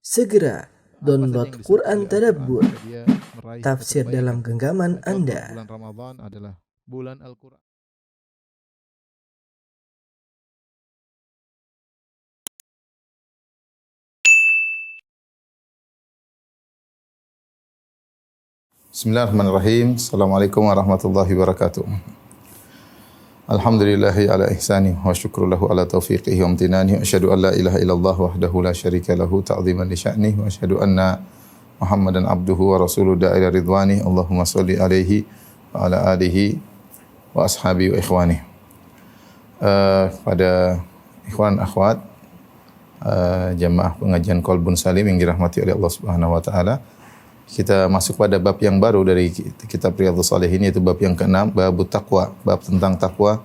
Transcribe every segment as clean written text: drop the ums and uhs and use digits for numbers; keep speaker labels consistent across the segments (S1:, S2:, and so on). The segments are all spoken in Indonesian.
S1: Segera download Quran Tadabbur,
S2: dia meraih
S1: tafsir
S2: kebaikan.
S1: dalam genggaman
S2: Contoh
S1: Anda.
S2: bulan Ramadan adalah bulan Al-Quran.
S3: Bismillahirrahmanirrahim. Assalamualaikum warahmatullahi wabarakatuh. Alhamdulillahi ala ihsani wa syukru lahu ala taufiqihi wa amtinani. Asyhadu an la ilaha illallah wahdahu la syarika lahu ta'ziman li sya'nih wa asyhadu anna Muhammadan abduhu wa rasuluhu da'ila ridwani. Allahumma shalli alaihi wa ala alihi wa ashabi wa ikhwani. Pada ikhwan akhwat jamaah pengajian Qalbun Salim yang dirahmati oleh Allah Subhanahu wa taala. Kita masuk pada bab yang baru dari kitab Riyadhus Shalihin, yaitu bab yang ke-6, bab taqwa, bab tentang takwa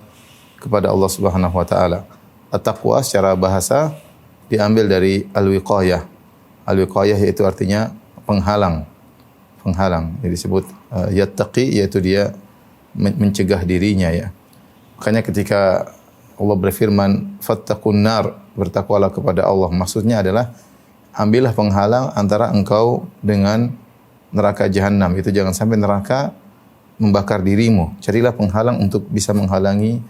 S3: kepada Allah Subhanahu wa taala. At-taqwa secara bahasa diambil dari al-wiqayah. Al-wiqayah yaitu artinya penghalang. Penghalang. Jadi disebut yattaqi, yaitu dia mencegah dirinya, ya. Makanya ketika Allah berfirman fattaqun nar, bertakwalah kepada Allah, maksudnya adalah ambillah penghalang antara engkau dengan neraka jahanam. Itu jangan sampai neraka membakar dirimu. Carilah penghalang untuk bisa menghalangi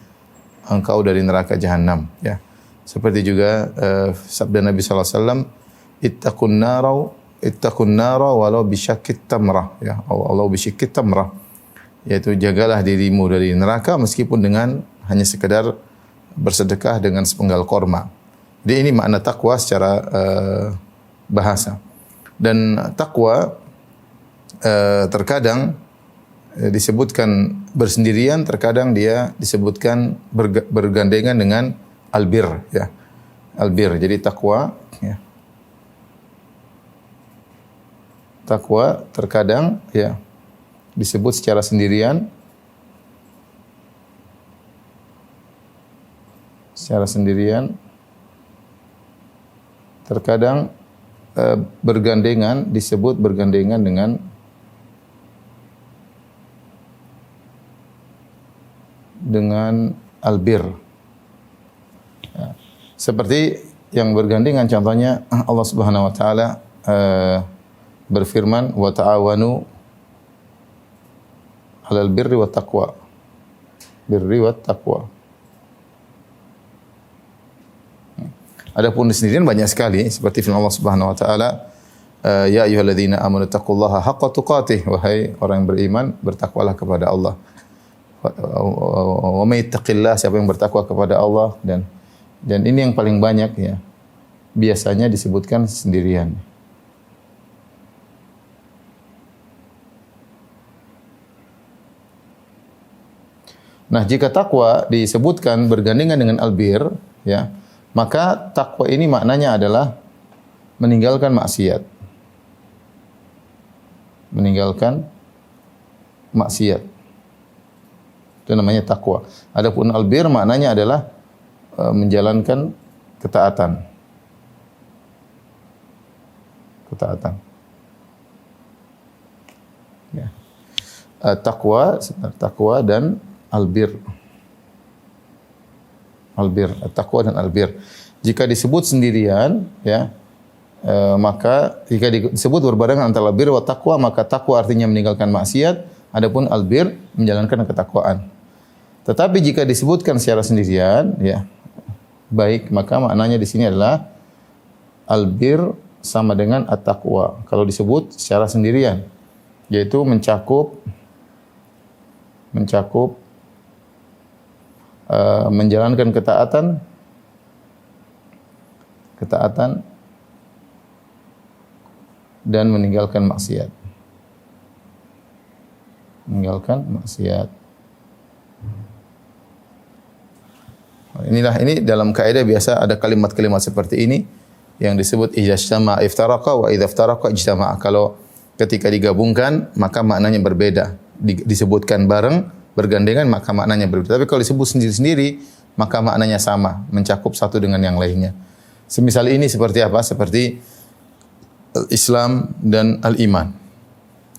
S3: engkau dari neraka jahanam, ya. Seperti juga sabda Nabi sallallahu alaihi wasallam, ittaqun nara walau bisyaqqit tamrah, ya. Walau bisyaqqit tamrah. Yaitu jagalah dirimu dari neraka meskipun dengan hanya sekedar bersedekah dengan sepenggal korma. Jadi ini makna takwa secara bahasa. Dan takwa terkadang disebutkan bersendirian, terkadang dia disebutkan bergandengan dengan albir, ya. Albir. Jadi takwa, ya. Takwa terkadang, ya, disebut secara sendirian, terkadang bergandengan, disebut bergandengan dengan albir, ya. Seperti yang bergandengan, contohnya Allah Subhanahu wa taala berfirman wa ta'awanu 'alal birri wat taqwa. Birri wat taqwa. Adapun sendirian banyak sekali, seperti firman Allah Subhanahu wa taala, ya ayyuhalladzina amanu taqullaha haqqa tuqatih, wahai orang yang beriman, bertakwalah kepada Allah. Wa may yattaqillah, siapa yang bertakwa kepada Allah, dan ini yang paling banyak, ya. Biasanya disebutkan sendirian. Nah, jika takwa disebutkan bergandengan dengan albir, ya, maka takwa ini maknanya adalah meninggalkan maksiat. Meninggalkan maksiat. Itu namanya takwa. Adapun albir maknanya adalah menjalankan ketaatan. Ketaatan. Ya. Takwa dan albir. Albir, takwa dan albir. Jika disebut sendirian, ya, maka jika disebut berbarengan antara albir wa takwa, maka takwa artinya meninggalkan maksiat, adapun albir menjalankan ketakwaan. Tetapi jika disebutkan secara sendirian, ya, baik, maka maknanya di sini adalah albir sama dengan at-taqwa kalau disebut secara sendirian, yaitu mencakup menjalankan ketaatan dan meninggalkan maksiat. Meninggalkan maksiat. Ini dalam kaidah biasa ada kalimat-kalimat seperti ini yang disebut ijtama iftaraqa wa idza iftaraqa ijtama. Kalau ketika digabungkan maka maknanya berbeda. Disebutkan bareng, bergandengan, maka maknanya berbeda. Tapi kalau disebut sendiri-sendiri, maka maknanya sama, mencakup satu dengan yang lainnya. Semisal ini seperti apa? Seperti Islam dan al-iman.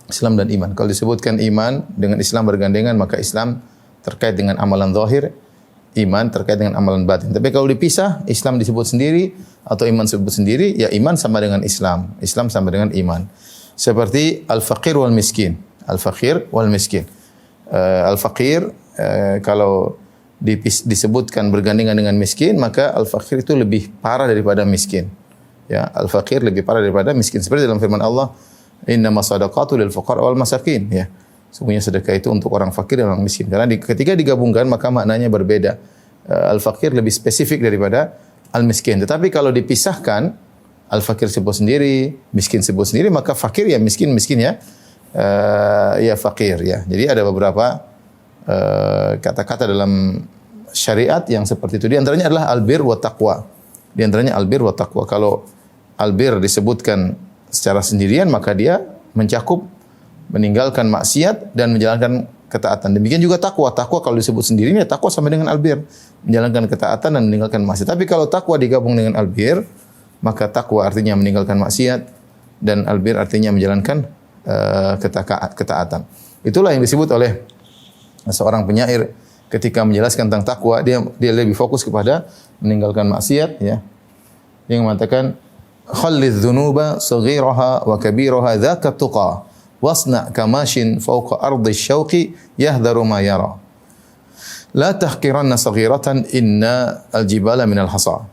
S3: Islam dan iman. Kalau disebutkan iman dengan Islam bergandengan, maka Islam terkait dengan amalan zahir, iman terkait dengan amalan batin. Tapi kalau dipisah, Islam disebut sendiri atau iman disebut sendiri, ya iman sama dengan Islam, Islam sama dengan iman. Seperti al-faqir wal miskin. Al-faqir wal miskin. Al-faqir kalau disebutkan bergandengan dengan miskin, maka al-faqir itu lebih parah daripada miskin. Ya, al-faqir lebih parah daripada miskin. Seperti dalam firman Allah, "Innamas shadaqatu lil fuqara wal masakin." Ya. Sesungguhnya sedekah itu untuk orang fakir dan orang miskin. Karena ketika digabungkan maka maknanya berbeda. Al-fakir lebih spesifik daripada al-miskin. Tetapi kalau dipisahkan, al-fakir sebut sendiri, miskin sebut sendiri, maka fakir ya miskin, miskin ya ya fakir ya. Jadi ada beberapa kata-kata dalam syariat yang seperti itu. Di antaranya adalah albir wa taqwa. Di antaranya albir wa taqwa. Kalau albir disebutkan secara sendirian maka dia mencakup meninggalkan maksiat dan menjalankan ketaatan. Demikian juga takwa. Takwa kalau disebut sendiri, ya takwa sama dengan albir. Menjalankan ketaatan dan meninggalkan maksiat. Tapi kalau takwa digabung dengan albir, maka takwa artinya meninggalkan maksiat dan albir artinya menjalankan ketaatan. Itulah yang disebut oleh seorang penyair ketika menjelaskan tentang takwa, dia lebih fokus kepada meninggalkan maksiat ya. Dia mengatakan khallidz dzunuba saghiraha wa kabiraha dzaka tuqa. Wasna kamashin fawqa ardi syauqi yahdharu ma yara. La tahqiranna saghiratan inna al-jibala minal hasa.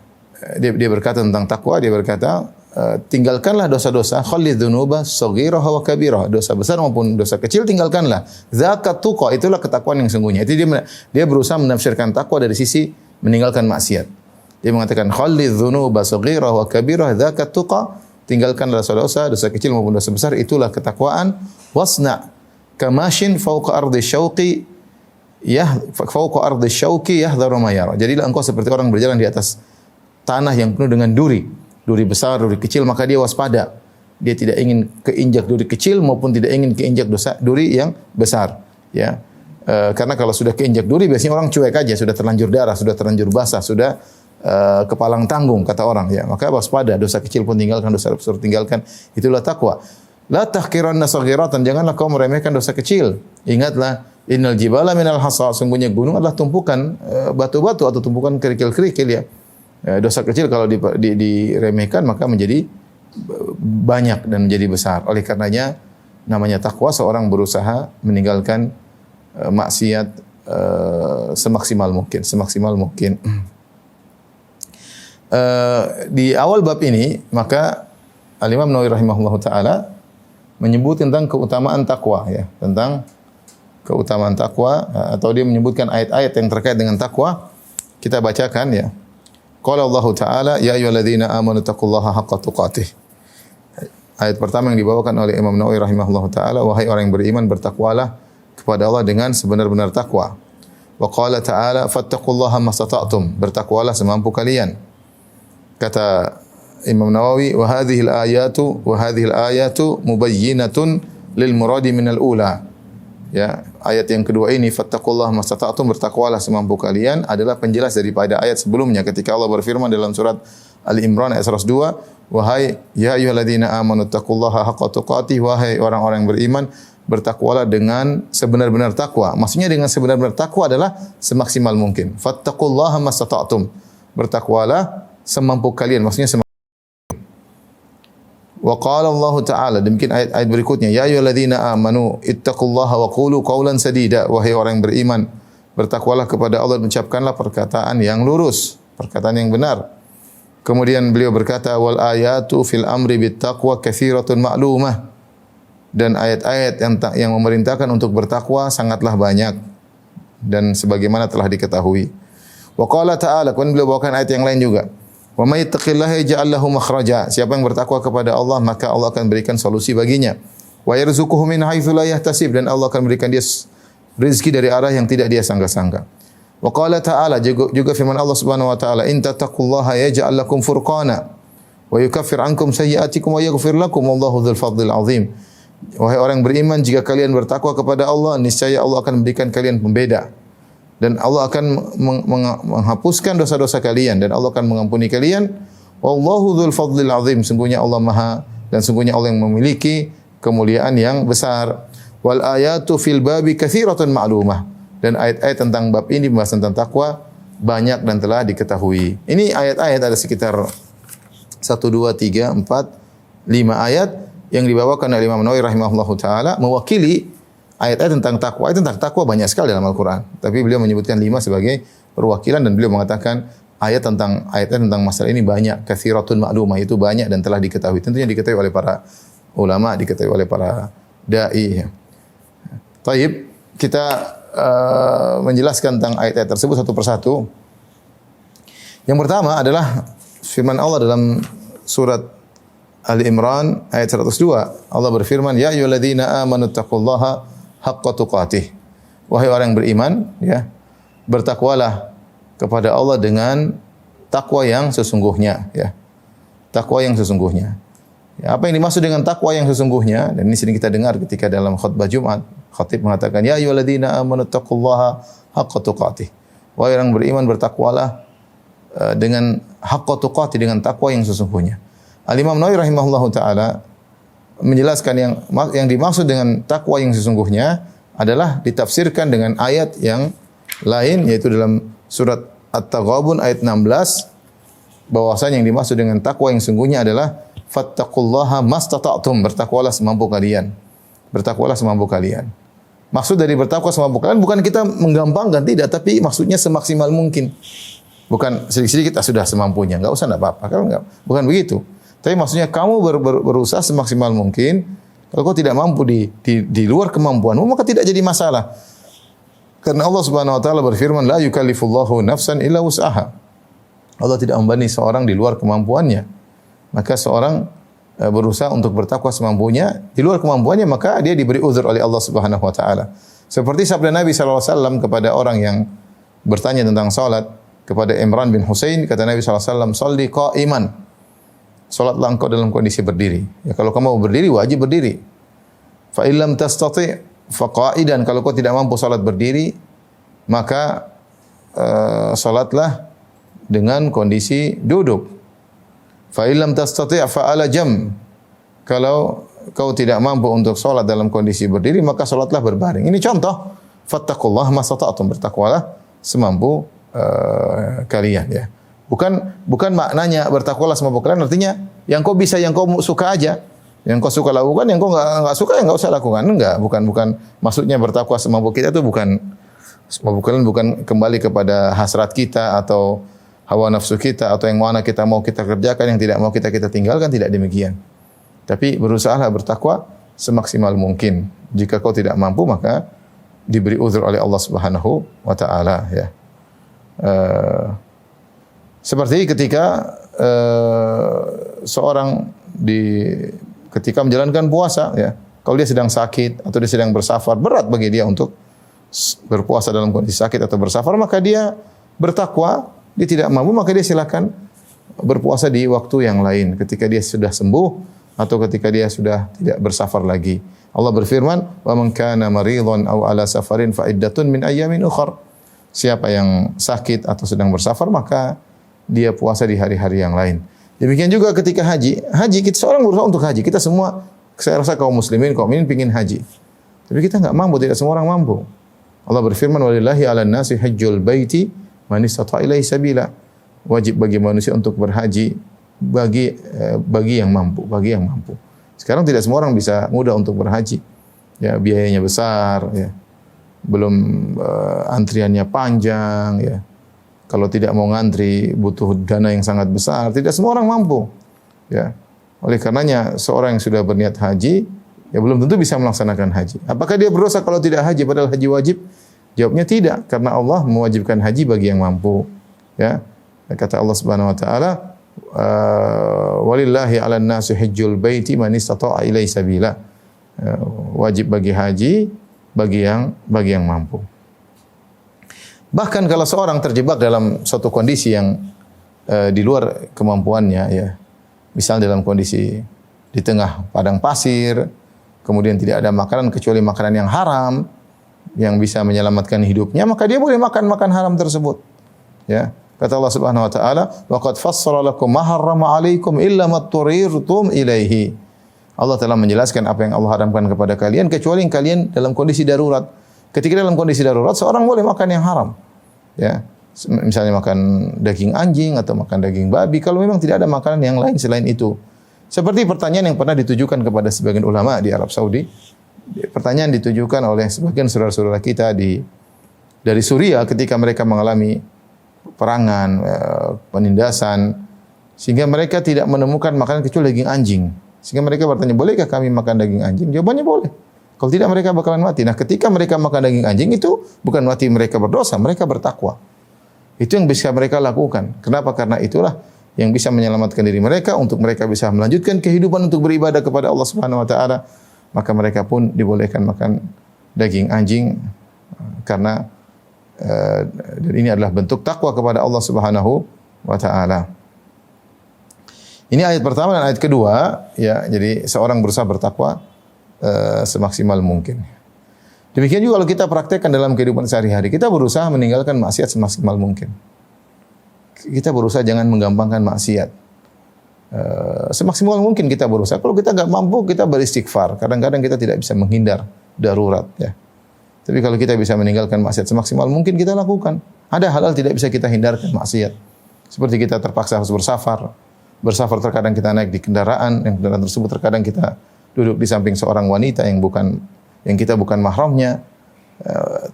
S3: Dia berkata tentang takwa, dia berkata tinggalkanlah dosa-dosa, khallidz dzunuba saghiraha wa kabiraha. Dosa besar maupun dosa kecil tinggalkanlah. Zakat tuqa, itulah ketakwaan yang sungguhnya. Itu dia berusaha menafsirkan takwa dari sisi meninggalkan maksiat. Dia mengatakan khallidz dzunuba saghiraha wa kabiraha zakat tuqa. Tinggalkanlah dosa-dosa, dosa kecil maupun dosa besar, itulah ketakwaan. Wasna kamashin fawqa ardi syauqi fawqa ardi syauqi yahdharu ma yara. Jadilah engkau seperti orang berjalan di atas tanah yang penuh dengan duri. Duri besar, duri kecil, maka dia waspada. Dia tidak ingin keinjak duri kecil maupun tidak ingin keinjak duri yang besar, ya. Karena kalau sudah keinjak duri biasanya orang cuek aja, sudah terlanjur darah, sudah terlanjur basah, sudah kepalang tanggung kata orang ya. Maka waspada, dosa kecil pun tinggalkan, dosa besar tinggalkan. Itulah takwa. La tahqiranna saghiratan, janganlah kau meremehkan dosa kecil. Ingatlah innal jibala minal hasa, sungguhnya gunung adalah tumpukan batu-batu atau tumpukan kerikil-kerikil ya. Dosa kecil kalau diremehkan maka menjadi banyak dan menjadi besar. Oleh karenanya namanya takwa, seorang berusaha meninggalkan maksiat semaksimal mungkin. Di awal bab ini maka Al-Imam Nawawi rahimahullahu taala menyebut tentang keutamaan takwa ya, tentang keutamaan takwa atau dia menyebutkan ayat-ayat yang terkait dengan takwa. Kita bacakan ya. Qala Allah taala ya ayyuhalladzina amanu taqullaha haqqa tuqatih. Ayat pertama yang dibawakan oleh Imam Nawawi rahimahullahu taala, wahai orang yang beriman bertakwalah kepada Allah dengan sebenar-benar takwa. Wa qala ta'ala fattaqullaha mastata'tum, bertakwalah semampu kalian. Kata Imam Nawawi, wa hadhil ayatu mubayyinatun lil muradi minal ula. Ya, ayat yang kedua ini fattaqullaha mastata'tum, bertakwalah semampu kalian, adalah penjelas daripada ayat sebelumnya ketika Allah berfirman dalam surat Al-Imran ayat 102, wahai ya ayyuhalladzina amanu taqullaha haqqa tuqatih, wahai orang-orang yang beriman bertakwalah dengan sebenar-benar takwa. Maksudnya dengan sebenar-benar takwa adalah semaksimal mungkin. Fattaqullaha mastata'tum, bertakwalah semampu kalian, maksudnya wa qala Allah taala, demikian ayat berikutnya, ya ayyuhalladzina amanu ittaqullaha wa qulu qawlan sadida, wahai orang yang beriman bertakwalah kepada Allah, mengucapkanlah perkataan yang lurus, perkataan yang benar. Kemudian beliau berkata wal ayatu fil amri bit taqwa katsiratun ma'lumah, dan ayat-ayat yang memerintahkan untuk bertakwa sangatlah banyak dan sebagaimana telah diketahui. Wa qala ta'ala, kemudian beliau bawakan ayat yang lain juga. Wa may yattaqillaha yaj'al lahu makhraja, siapa yang bertakwa kepada Allah maka Allah akan berikan solusi baginya. Wa yarzuquhu min haitsu la yahtasib, dan Allah akan berikan dia rezeki dari arah yang tidak dia sangka-sangka. Wa qala ta'ala, juga firman Allah Subhanahu wa taala, in tattaqullaha yaj'al lakum furqana wa yukaffir ankum sayyi'atikum wa yaghfir lakum wallahu dzul fadlil azim. Wahai orang beriman, jika kalian bertakwa kepada Allah, niscaya Allah akan memberikan kalian pembeda. Dan Allah akan menghapuskan dosa-dosa kalian, dan Allah akan mengampuni kalian. Wallahu dzul fadlil azim, sungguhnya Allah Maha, dan sungguhnya Allah yang memiliki kemuliaan yang besar. Wal ayatu fil babi katsiratun ma'lumah, dan ayat-ayat tentang bab ini membahas tentang takwa banyak dan telah diketahui. Ini ayat-ayat ada sekitar 1 2 3 4 5 ayat yang dibawakan oleh Imam Nawawi rahimahullahu taala mewakili ayat-ayat tentang takwa. Ayat tentang takwa banyak sekali dalam Al-Qur'an, tapi beliau menyebutkan 5 sebagai perwakilan dan beliau mengatakan ayat tentang masalah ini banyak, katsiratun ma'lumah, itu banyak dan telah diketahui. Tentunya diketahui oleh para ulama, diketahui oleh para dai. Taib, kita menjelaskan tentang ayat-ayat tersebut satu persatu. Yang pertama adalah firman Allah dalam surat Ali Imran ayat 102. Allah berfirman, "Ya ayyuhalladzina amanu taqullaha haqqa tuqatih." Wahai orang yang beriman, ya, bertakwalah kepada Allah dengan takwa yang sesungguhnya, ya. Takwa yang sesungguhnya. Ya, apa yang dimaksud dengan takwa yang sesungguhnya? Dan ini sering kita dengar ketika dalam khutbah Jumat, khatib mengatakan, "Ya ayyuhalladzina amanu taqullaha haqqa tuqatih." Wahai orang beriman, bertakwalah dengan haqqa tuqatih, dengan takwa yang sesungguhnya. Al-Imam Nawawi rahimahullahu taala menjelaskan yang dimaksud dengan takwa yang sesungguhnya adalah ditafsirkan dengan ayat yang lain, yaitu dalam surat At-Taghabun ayat 16, bahwasanya yang dimaksud dengan takwa yang sesungguhnya adalah fattaqullaha mastata'tum, bertakwalah semampu kalian. Bertakwalah semampu kalian. Maksud dari bertakwa semampu kalian bukan kita menggampangkan, tidak, tapi maksudnya semaksimal mungkin. Bukan sedikit-sedikit sudah semampunya, enggak usah, enggak apa-apa. Kalau enggak, bukan begitu. Tapi maksudnya kamu berusaha semaksimal mungkin. Kalau kau tidak mampu di luar kemampuanmu, maka tidak jadi masalah. Karena Allah Subhanahu wa taala berfirman, la yukallifullahu nafsan illa wus'aha. Allah tidak membebani seorang di luar kemampuannya. Maka seorang berusaha untuk bertakwa semampunya, di luar kemampuannya maka dia diberi uzur oleh Allah Subhanahu wa taala. Seperti sabda Nabi sallallahu alaihi wasallam kepada orang yang bertanya tentang salat kepada Imran bin Husain, kata Nabi sallallahu alaihi wasallam, "Shalli qa'iman." Salatlah engkau dalam kondisi berdiri. Ya, kalau kamu berdiri wajib berdiri. Fa illam tastati' fa qa'idan, kalau kau tidak mampu salat berdiri, maka salatlah dengan kondisi duduk. Fa illam tastati' fa ala jam, kalau kau tidak mampu untuk salat dalam kondisi berdiri, maka salatlah berbaring. Ini contoh, fattaqullaha mastata'tum, bertakwalah semampu kalian, ya. Bukan maknanya bertakwalah semampu kalian artinya yang kau bisa, yang kau suka aja. Yang kau suka lakukan, yang kau enggak suka ya enggak usah lakukan. Enggak, bukan maksudnya bertakwa semampu kita itu bukan semampu kalian, bukan kembali kepada hasrat kita atau hawa nafsu kita atau yang mana kita mau kita kerjakan, yang tidak mau kita tinggalkan, tidak demikian. Tapi berusahalah bertakwa semaksimal mungkin. Jika kau tidak mampu maka diberi uzur oleh Allah Subhanahu wa taala, ya. Seperti ketika seorang ketika menjalankan puasa, ya, kalau dia sedang sakit atau dia sedang bersafar, berat bagi dia untuk berpuasa dalam kondisi sakit atau bersafar, maka dia bertakwa. Dia tidak mampu, maka dia silakan berpuasa di waktu yang lain, ketika dia sudah sembuh atau ketika dia sudah tidak bersafar lagi. Allah berfirman, "Wa man kana maridhan aw ala safarin fa iddatun min ayyamin ukhra." Siapa yang sakit atau sedang bersafar, maka dia puasa di hari-hari yang lain. Demikian juga ketika haji. Haji, kita seorang berusaha untuk haji. Kita semua, saya rasa kaum muslimin ingin haji. Tapi kita enggak mampu, tidak semua orang mampu. Allah berfirman, "Walillahi 'alan nasi hajjul baiti man istata'a ilaihi sabila." Wajib bagi manusia untuk berhaji bagi yang mampu, Sekarang tidak semua orang bisa mudah untuk berhaji. Ya, biayanya besar, ya. Belum antriannya panjang, ya. Kalau tidak mau ngantri butuh dana yang sangat besar. Tidak semua orang mampu, ya. Oleh karenanya seorang yang sudah berniat haji, ya belum tentu bisa melaksanakan haji. Apakah dia berdosa kalau tidak haji padahal haji wajib? Jawabnya tidak, karena Allah mewajibkan haji bagi yang mampu, ya. Kata Allah Subhanahu wa taala, "Walillahi 'alan nasi hajjul baiti man istata'a ilaihi sabila." Wajib bagi haji bagi yang mampu. Bahkan kalau seorang terjebak dalam suatu kondisi yang di luar kemampuannya, ya. Misal dalam kondisi di tengah padang pasir, kemudian tidak ada makanan kecuali makanan yang haram yang bisa menyelamatkan hidupnya, maka dia boleh makan haram tersebut. Ya. Kata Allah Subhanahu wa taala, "Wa qad fassala lakum ma harrama 'alaikum illa ma turirtum ilaihi." Allah telah menjelaskan apa yang Allah haramkan kepada kalian kecuali yang kalian dalam kondisi darurat. Ketika dalam kondisi darurat seorang boleh makan yang haram. Ya. misalnya makan daging anjing atau makan daging babi, kalau memang tidak ada makanan yang lain selain itu. Seperti pertanyaan yang pernah ditujukan kepada sebagian ulama di Arab Saudi. Pertanyaan ditujukan oleh sebagian saudara-saudara kita dari Suriah ketika mereka mengalami perangan, penindasan, sehingga mereka tidak menemukan makanan kecuali daging anjing. Sehingga mereka bertanya, bolehkah kami makan daging anjing? Jawabannya boleh. Kalau tidak mereka bakalan mati. Nah, ketika mereka makan daging anjing itu bukan mati mereka berdosa, mereka bertakwa. Itu yang bisa mereka lakukan. Kenapa? Karena itulah yang bisa menyelamatkan diri mereka untuk mereka bisa melanjutkan kehidupan untuk beribadah kepada Allah Subhanahu wa taala. Maka mereka pun dibolehkan makan daging anjing karena dan ini adalah bentuk takwa kepada Allah Subhanahu wa taala. Ini ayat pertama dan ayat kedua, ya. Jadi seorang berusaha bertakwa semaksimal mungkin. Demikian juga kalau kita praktekkan dalam kehidupan sehari-hari, kita berusaha meninggalkan maksiat semaksimal mungkin. Kita berusaha jangan menggampangkan maksiat. Semaksimal mungkin kita berusaha. Kalau kita nggak mampu, kita beristighfar. Kadang-kadang kita tidak bisa menghindar darurat, ya. Tapi kalau kita bisa meninggalkan maksiat semaksimal mungkin kita lakukan. Ada hal-hal tidak bisa kita hindarkan maksiat. Seperti kita terpaksa harus bersafar. Bersafar terkadang kita naik di kendaraan, yang kendaraan tersebut terkadang kita duduk di samping seorang wanita yang kita bukan mahramnya.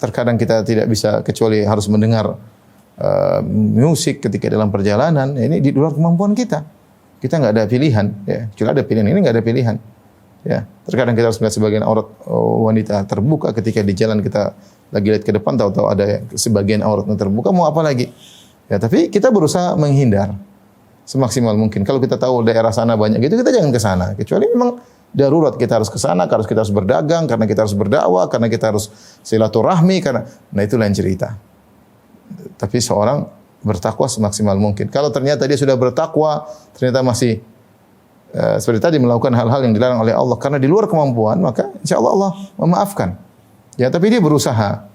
S3: Terkadang kita tidak bisa kecuali harus mendengar musik ketika dalam perjalanan. Ini di luar kemampuan kita. Kita nggak ada pilihan. Ya. Cuma ada pilihan, ini nggak ada pilihan. Ya, terkadang kita harus melihat sebagian aurat wanita terbuka ketika di jalan kita lagi lihat ke depan tahu-tahu ada sebagian auratnya terbuka, mau apa lagi? Ya, tapi kita berusaha menghindar semaksimal mungkin. Kalau kita tahu daerah sana banyak gitu, kita jangan ke sana. Kecuali memang darurat kita harus ke sana, karena kita harus berdagang, karena kita harus berdakwah, karena kita harus silaturahmi, nah itu lain cerita. Tapi seorang bertakwa semaksimal mungkin. Kalau ternyata dia sudah bertakwa, ternyata masih seperti tadi melakukan hal-hal yang dilarang oleh Allah karena di luar kemampuan, maka insya Allah memaafkan. Ya, tapi dia berusaha.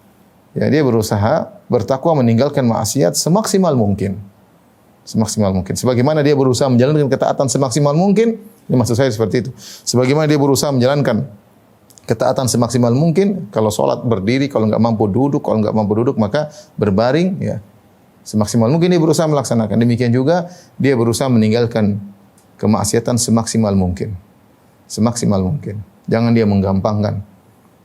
S3: Ya, dia berusaha bertakwa meninggalkan maksiat semaksimal mungkin. Semaksimal mungkin. Sebagaimana dia berusaha menjalankan ketaatan semaksimal mungkin, ini maksud saya seperti itu. Sebagaimana dia berusaha menjalankan ketaatan semaksimal mungkin, kalau sholat berdiri, kalau nggak mampu duduk, kalau nggak mampu duduk maka berbaring, ya. Semaksimal mungkin dia berusaha melaksanakan. Demikian juga dia berusaha meninggalkan kemaksiatan semaksimal mungkin. Semaksimal mungkin. Jangan dia menggampangkan.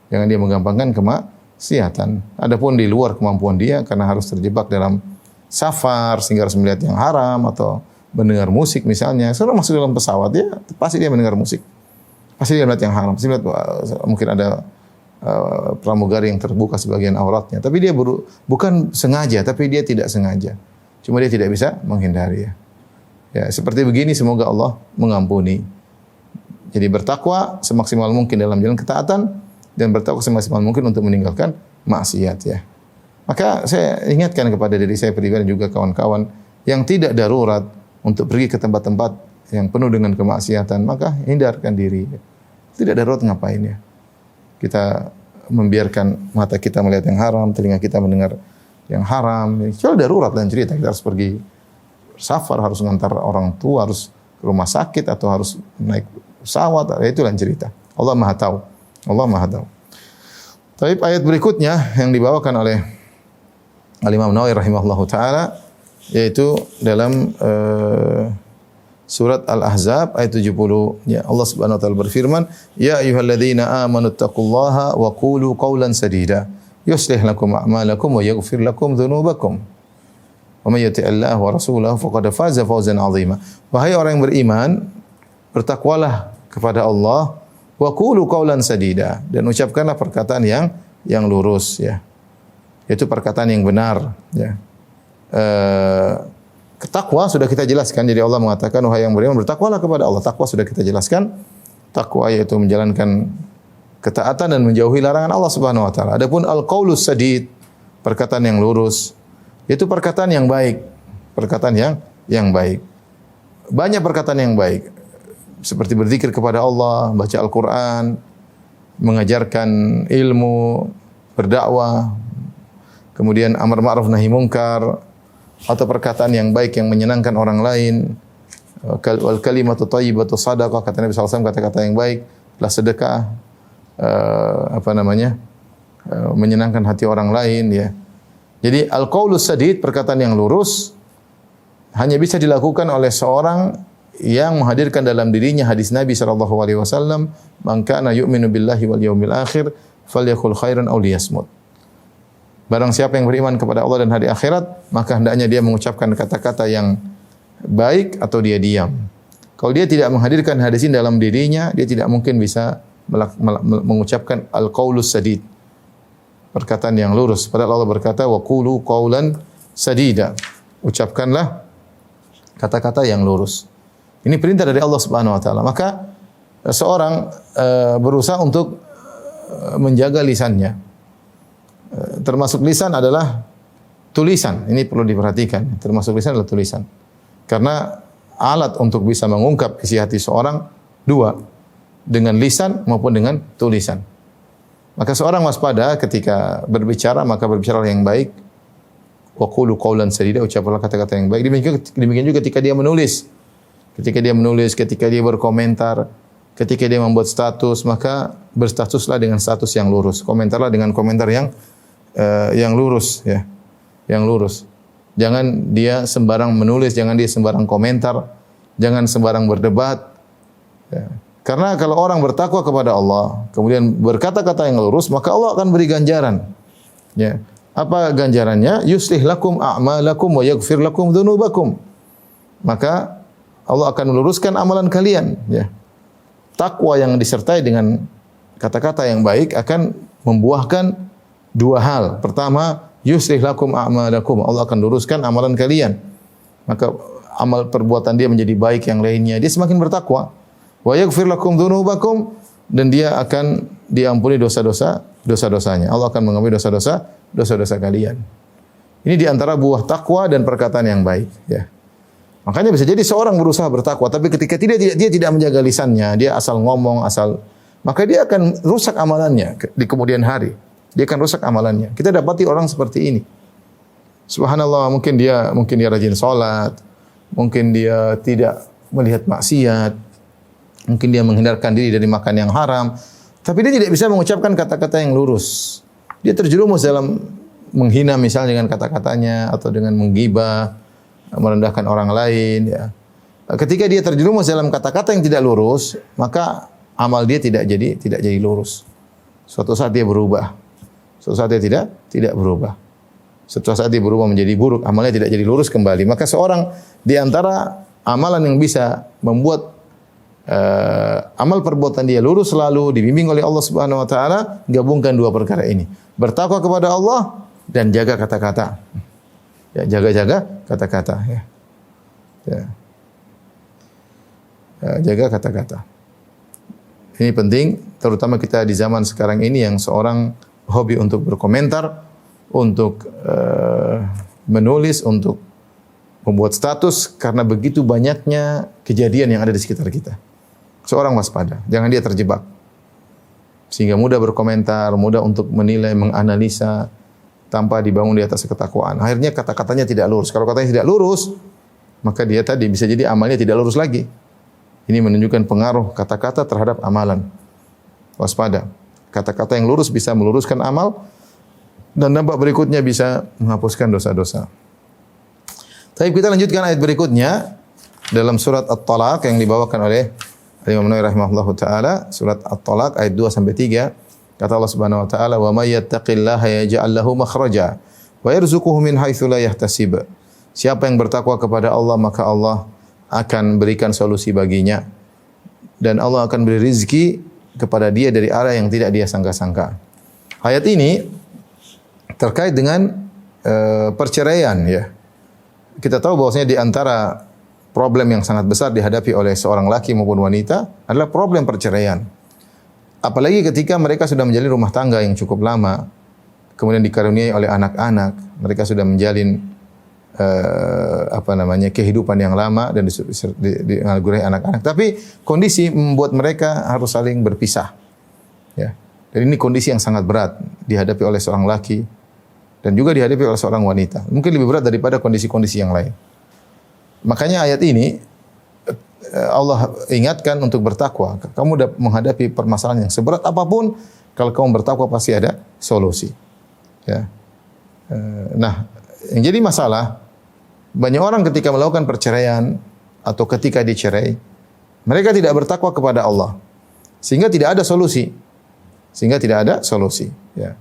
S3: Jangan dia menggampangkan kemaksiatan. Adapun di luar kemampuan dia karena harus terjebak dalam safar sehingga harus melihat yang haram atau mendengar musik misalnya. Seorang masuk dalam pesawat dia pasti dia mendengar musik. Pasti dia melihat yang haram. Pasti melihat mungkin ada pramugari yang terbuka sebagian auratnya. Tapi dia bukan sengaja, tapi dia tidak sengaja. Cuma dia tidak bisa menghindari, ya. Ya, seperti begini semoga Allah mengampuni. Jadi bertakwa semaksimal mungkin dalam jalan ketaatan dan bertakwa semaksimal mungkin untuk meninggalkan maksiat, ya. Maka saya ingatkan kepada diri saya pribadi juga kawan-kawan yang tidak darurat untuk pergi ke tempat-tempat yang penuh dengan kemaksiatan, maka hindarkan diri. Tidak darurat ngapain, ya. Kita membiarkan mata kita melihat yang haram, telinga kita mendengar yang haram. Kalau darurat dan cerita kita harus pergi safar, harus mengantar orang tua, harus ke rumah sakit atau harus naik pesawat, itu lain cerita. Allah Maha tahu. Allah Maha tahu. Tapi ayat berikutnya yang dibawakan oleh Al-Imam Nawawi rahimahullahu taala yaitu dalam surat Al-Ahzab ayat 70. Ya, Allah Subhanahu wa taala berfirman, "Ya ayyuhalladzina amanu taqullaha wa qulu qawlan sadida, yuslih lakum a'malakum wa yaghfir lakum dzunubakum." Wa may yuti'illah wa rasulahu faqad faza fawzan 'azima. Wahai orang yang beriman, bertakwalah kepada Allah wa qulu qawlan sadida, dan ucapkanlah perkataan yang lurus, ya. Itu perkataan yang benar, ya. Takwa sudah kita jelaskan. Jadi Allah mengatakan wahai yang beriman bertakwalah kepada Allah. Takwa sudah kita jelaskan. Takwa yaitu menjalankan ketaatan dan menjauhi larangan Allah Subhanahu wa taala. Adapun al-qaulus sadid, perkataan yang lurus, itu perkataan yang baik, perkataan yang baik. Banyak perkataan yang baik, seperti berzikir kepada Allah, baca Al-Quran, mengajarkan ilmu, berdakwah, kemudian amar ma'ruf nahi mungkar, atau perkataan yang baik yang menyenangkan orang lain. Wal kalimatu thayyibatu shadaqah, kata Nabi SAW, kata-kata yang baik adalah sedekah, menyenangkan hati orang lain, ya. Jadi al-qaulus sadid, perkataan yang lurus, hanya bisa dilakukan oleh seorang yang menghadirkan dalam dirinya hadis Nabi sallallahu alaihi wasallam, "Man kana yu'minu billahi wal yaumil akhir falyaqul khairan aw liyasmut." Barang siapa yang beriman kepada Allah dan hari akhirat, maka hendaknya dia mengucapkan kata-kata yang baik atau dia diam. Kalau dia tidak menghadirkan hadis ini dalam dirinya, dia tidak mungkin bisa mengucapkan al-qaulus sadid, perkataan yang lurus. Padahal Allah berkata, "Wa qulu qaulan sadida." Ucapkanlah kata-kata yang lurus. Ini perintah dari Allah Subhanahu wa taala. Maka seorang berusaha untuk menjaga lisannya. Termasuk lisan adalah tulisan. Ini perlu diperhatikan. Termasuk lisan adalah tulisan. Karena alat untuk bisa mengungkap isi hati seorang dua, dengan lisan maupun dengan tulisan. Maka seorang waspada ketika berbicara, maka berbicara yang baik. Wa qulu qaulan sadida, ucapkanlah kata-kata yang baik. Demikian juga ketika dia menulis. Ketika dia berkomentar, ketika dia membuat status, maka berstatuslah dengan status yang lurus. Komentarlah dengan komentar yang lurus, ya. Yang lurus. Jangan dia sembarang menulis, jangan dia sembarang komentar, jangan sembarang berdebat. Ya. Karena kalau orang bertakwa kepada Allah, kemudian berkata-kata yang lurus, maka Allah akan beri ganjaran. Ya. Apa ganjarannya? Yuslih lakum a'malakum wa yaghfir lakum dzunubakum. Maka Allah akan meluruskan amalan kalian, ya. Takwa yang disertai dengan kata-kata yang baik akan membuahkan dua hal. Pertama, yuslih lakum a'malakum. Allah akan luruskan amalan kalian. Maka amal perbuatan dia menjadi baik, yang lainnya dia semakin bertakwa. Wa yaghfir lakum dzunubakum, dan dia akan diampuni dosa-dosanya. Allah akan mengampuni dosa-dosa kalian. Ini di antara buah takwa dan perkataan yang baik, ya. Makanya bisa jadi seorang berusaha bertakwa, tapi ketika dia tidak menjaga lisannya, dia asal ngomong, maka dia akan rusak amalannya di kemudian hari. Dia akan rusak amalannya. Kita dapati orang seperti ini. Subhanallah, mungkin dia rajin salat, mungkin dia tidak melihat maksiat, mungkin dia menghindarkan diri dari makan yang haram, tapi dia tidak bisa mengucapkan kata-kata yang lurus. Dia terjerumus dalam menghina misalnya dengan kata-katanya, atau dengan menggibah, merendahkan orang lain, ya. Ketika dia terjerumus dalam kata-kata yang tidak lurus, maka amal dia tidak jadi lurus. Suatu saat dia berubah. Suatu saat dia tidak berubah. Suatu saat dia berubah menjadi buruk, amalnya tidak jadi lurus kembali. Maka seorang di antara amalan yang bisa membuat amal perbuatan dia lurus selalu dibimbing oleh Allah Subhanahu wa taala, gabungkan dua perkara ini. Bertakwa kepada Allah dan jaga kata-kata. Ya, jaga kata-kata, ya. Ya. Jaga kata-kata. Ini penting, terutama kita di zaman sekarang ini yang seorang hobi untuk berkomentar, untuk menulis, untuk membuat status, karena begitu banyaknya kejadian yang ada di sekitar kita. Seorang waspada, jangan dia terjebak. Sehingga mudah berkomentar, mudah untuk menilai, menganalisa, tanpa dibangun di atas ketakwaan. Akhirnya kata-katanya tidak lurus. Kalau katanya tidak lurus, maka dia tadi bisa jadi amalnya tidak lurus lagi. Ini menunjukkan pengaruh kata-kata terhadap amalan. Waspada. Kata-kata yang lurus bisa meluruskan amal, dan dampak berikutnya bisa menghapuskan dosa-dosa. Tapi kita lanjutkan ayat berikutnya dalam surat At-Talaq yang dibawakan oleh Imam Nawawi rahimahullahu taala, surat At-Talaq ayat 2 sampai 3. Kata Allah Subhanahu wa taala, "Wa may yattaqillaha yaj'al lahu makhraja wa yarzuquhu min haitsu la yahtasib." Siapa yang bertakwa kepada Allah, maka Allah akan berikan solusi baginya, dan Allah akan beri rezeki kepada dia dari arah yang tidak dia sangka-sangka. Ayat ini terkait dengan perceraian, ya. Kita tahu bahwasanya di antara problem yang sangat besar dihadapi oleh seorang laki maupun wanita adalah problem perceraian. Apalagi ketika mereka sudah menjalin rumah tangga yang cukup lama, kemudian dikaruniai oleh anak-anak, mereka sudah menjalin kehidupan yang lama dan dianugerahi anak-anak. Tapi kondisi membuat mereka harus saling berpisah. Ya. Dan ini kondisi yang sangat berat dihadapi oleh seorang laki dan juga dihadapi oleh seorang wanita. Mungkin lebih berat daripada kondisi-kondisi yang lain. Makanya ayat ini Allah ingatkan untuk bertakwa. Kamu menghadapi permasalahan yang seberat apapun, kalau kamu bertakwa pasti ada solusi. Ya. Nah, yang jadi masalah banyak orang ketika melakukan perceraian atau ketika dicerai, mereka tidak bertakwa kepada Allah. Sehingga tidak ada solusi. Ya.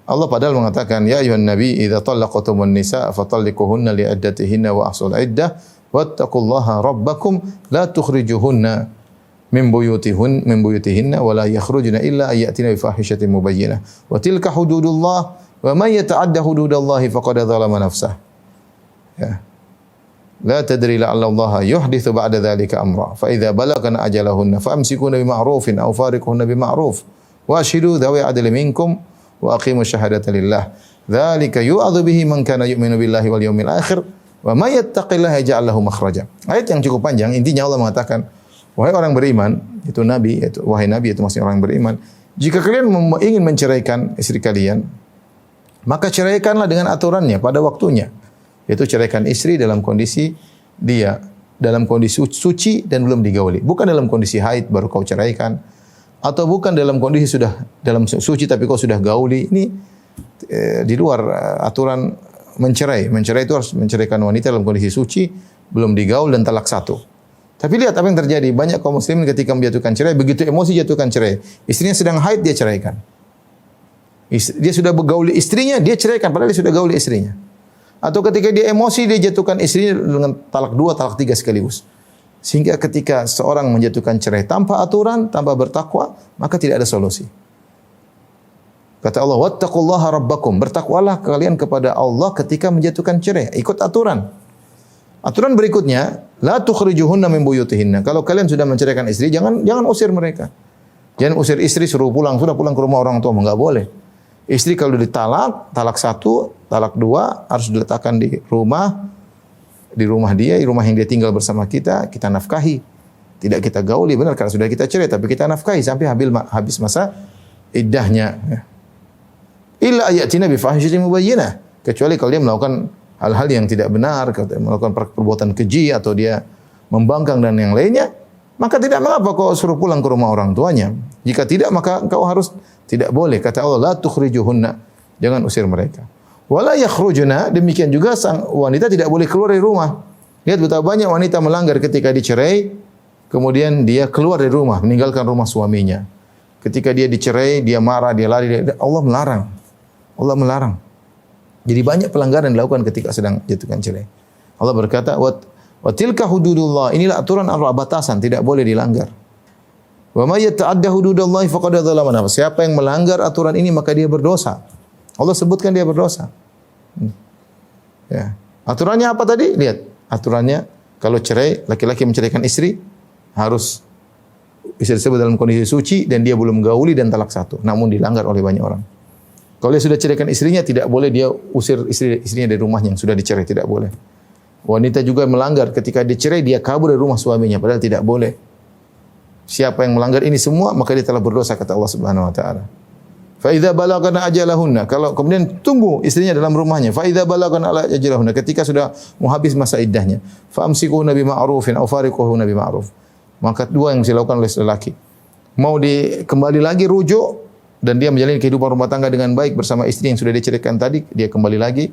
S3: Allah padahal mengatakan, ya ayuhan nabi idza talaqtumun nisa fatalliquhunna li'iddatihinna wa ahsul iddah wattaqullaha rabbakum la tukhrijuhunna min buyutihinna wa la yakhrujna illa ayatina bi fahishatin mubayyinah wa tilka hududullah wa man yata'adda hududallahi faqad dzalama nafsah. Ya. La tadri la'alla Allah yuhditsu ba'da dzalika amra fa idza balagna ajalahunna famsikuna bima'rufin aw fariquhunna bima'ruf wa ashidu dhawi adli minkum wa aqimu syahadata lillah dzalika yu'adzu bihi man kana yu'minu billahi wal yawmil akhir wa may yattaqillaha yaj'al lahu makhraja. Ayat yang cukup panjang, intinya Allah mengatakan, wahai orang beriman, itu nabi, wahai nabi itu masih orang beriman, jika kalian ingin menceraikan istri kalian, maka ceraikanlah dengan aturannya pada waktunya. Yaitu ceraikan istri dalam kondisi dia dalam kondisi suci dan belum digauli. Bukan dalam kondisi haid baru kau ceraikan, atau bukan dalam kondisi sudah dalam suci tapi kau sudah gauli. Ini di luar aturan mencerai. Mencerai itu harus menceraikan wanita dalam kondisi suci, belum digaul dan talak satu. Tapi lihat apa yang terjadi. Banyak kaum muslimin ketika menjatuhkan cerai, begitu emosi jatuhkan cerai. Istrinya sedang haid, dia ceraikan. Dia sudah bergauli istrinya, dia ceraikan padahal dia sudah gauli istrinya. Atau ketika dia emosi, dia jatuhkan istrinya dengan talak 2, talak 3 sekaligus. Sehingga ketika seorang menjatuhkan cerai tanpa aturan, tanpa bertakwa, maka tidak ada solusi. Kata Allah, wattaqullaha rabbakum. Bertakwalah kalian kepada Allah ketika menjatuhkan cerai. Ikut aturan. Aturan berikutnya, la tukhrijuhunna min buyutihinna. Kalau kalian sudah menceraikan istri, jangan usir mereka. Jangan usir istri suruh pulang, sudah pulang ke rumah orang tua, enggak boleh. Istri kalau ditalak, talak 1, talak 2 harus diletakkan di rumah dia, di rumah yang dia tinggal bersama kita nafkahi. Tidak kita gauli, benar karena sudah kita cerai, tapi kita nafkahi sampai habis masa iddahnya. Illa ayatina bi fahishatin mubayyinah. Kecuali kalau dia melakukan hal-hal yang tidak benar, melakukan perbuatan keji atau dia membangkang dan yang lainnya, maka tidak mengapa kau suruh pulang ke rumah orang tuanya. Jika tidak, maka engkau harus tidak boleh. Kata Allah, la tukhrijuhunna. Jangan usir mereka. Wala yakhrujuna, demikian juga sang wanita tidak boleh keluar dari rumah. Lihat betapa banyak wanita melanggar ketika dicerai, kemudian dia keluar dari rumah, meninggalkan rumah suaminya. Ketika dia dicerai, dia marah, dia lari. Allah melarang. Allah melarang. Jadi banyak pelanggaran yang dilakukan ketika sedang jatuhkan cerai. Allah berkata, wa tilka hududullah. Inilah aturan Allah, batasan, tidak boleh dilanggar. Wa may yata'adda hududallahi faqad dzalama nafsah. Siapa yang melanggar aturan ini maka dia berdosa. Allah sebutkan dia berdosa. Ya. Aturannya apa tadi? Lihat. Aturannya kalau cerai, laki-laki menceraikan istri harus istri tersebut dalam kondisi suci dan dia belum gauli dan talak 1. Namun dilanggar oleh banyak orang. Kalau dia sudah ceraikan istrinya, tidak boleh dia usir istrinya dari rumahnya yang sudah dicerai, tidak boleh. Wanita juga melanggar ketika dicerai, dia kabur dari rumah suaminya, padahal tidak boleh. Siapa yang melanggar ini semua, maka dia telah berdosa, kata Allah Subhanahu wa taala. Fa idza balagna ajalahunna, kalau kemudian tunggu istrinya dalam rumahnya. Fa idza balagna ajalahunna, ketika sudah mau habis masa iddahnya. Fa amsikuhunna bima'rufin aw fariquhunna bima'ruf. Maka dua yang dilakukan oleh lelaki. Mau kembali lagi rujuk dan dia menjalani kehidupan rumah tangga dengan baik bersama istri yang sudah diceraikan tadi, dia kembali lagi.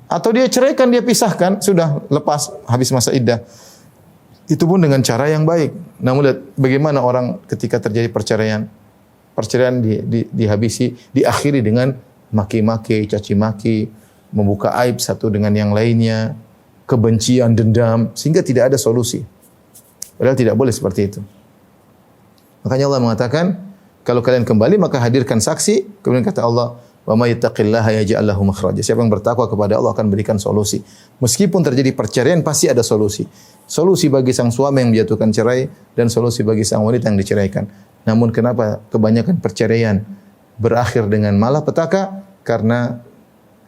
S3: Atau dia ceraikan, dia pisahkan, sudah lepas habis masa iddah. Itu pun dengan cara yang baik. Namun lihat bagaimana orang ketika terjadi perceraian dihabisi, diakhiri dengan maki-maki, caci maki, membuka aib satu dengan yang lainnya, kebencian, dendam, sehingga tidak ada solusi. Padahal tidak boleh seperti itu. Makanya Allah mengatakan, kalau kalian kembali maka hadirkan saksi. Kemudian kata Allah, wa may yattaqillaha yaj'al lahu makhraja. Siapa yang bertakwa kepada Allah akan berikan solusi. Meskipun terjadi perceraian pasti ada solusi. Solusi bagi sang suami yang menjatuhkan cerai dan solusi bagi sang wanita yang diceraikan. Namun kenapa kebanyakan perceraian berakhir dengan malapetaka? Karena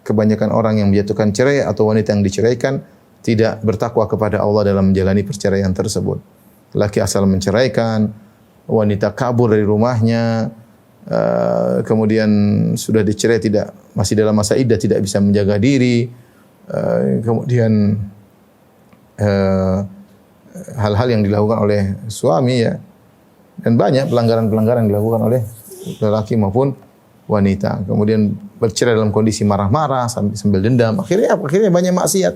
S3: kebanyakan orang yang menjatuhkan cerai atau wanita yang diceraikan tidak bertakwa kepada Allah dalam menjalani perceraian tersebut. Laki asal menceraikan, wanita kabur dari rumahnya, kemudian sudah dicerai masih dalam masa iddah tidak bisa menjaga diri, kemudian hal-hal yang dilakukan oleh suami ya, dan banyak pelanggaran-pelanggaran yang dilakukan oleh lelaki maupun wanita. Kemudian bercerai dalam kondisi marah-marah sambil dendam. Akhirnya banyak maksiat.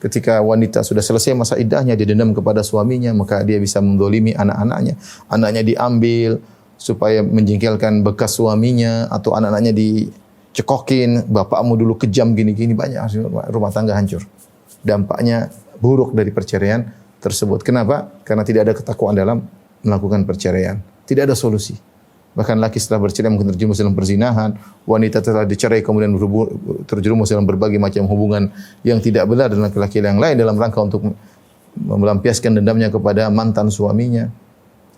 S3: Ketika wanita sudah selesai masa iddahnya, dia dendam kepada suaminya, maka dia bisa mendolimi anak-anaknya. Anaknya diambil supaya menjengkelkan bekas suaminya, atau anak-anaknya dicekokin, bapakmu dulu kejam gini-gini, banyak rumah tangga hancur. Dampaknya buruk dari perceraian tersebut. Kenapa? Karena tidak ada ketakwaan dalam melakukan perceraian. Tidak ada solusi. Bahkan laki setelah bercerai mungkin terjerumus dalam perzinahan, wanita telah dicerai kemudian terjerumus dalam berbagai macam hubungan yang tidak benar dengan laki-laki yang lain dalam rangka untuk melampiaskan dendamnya kepada mantan suaminya.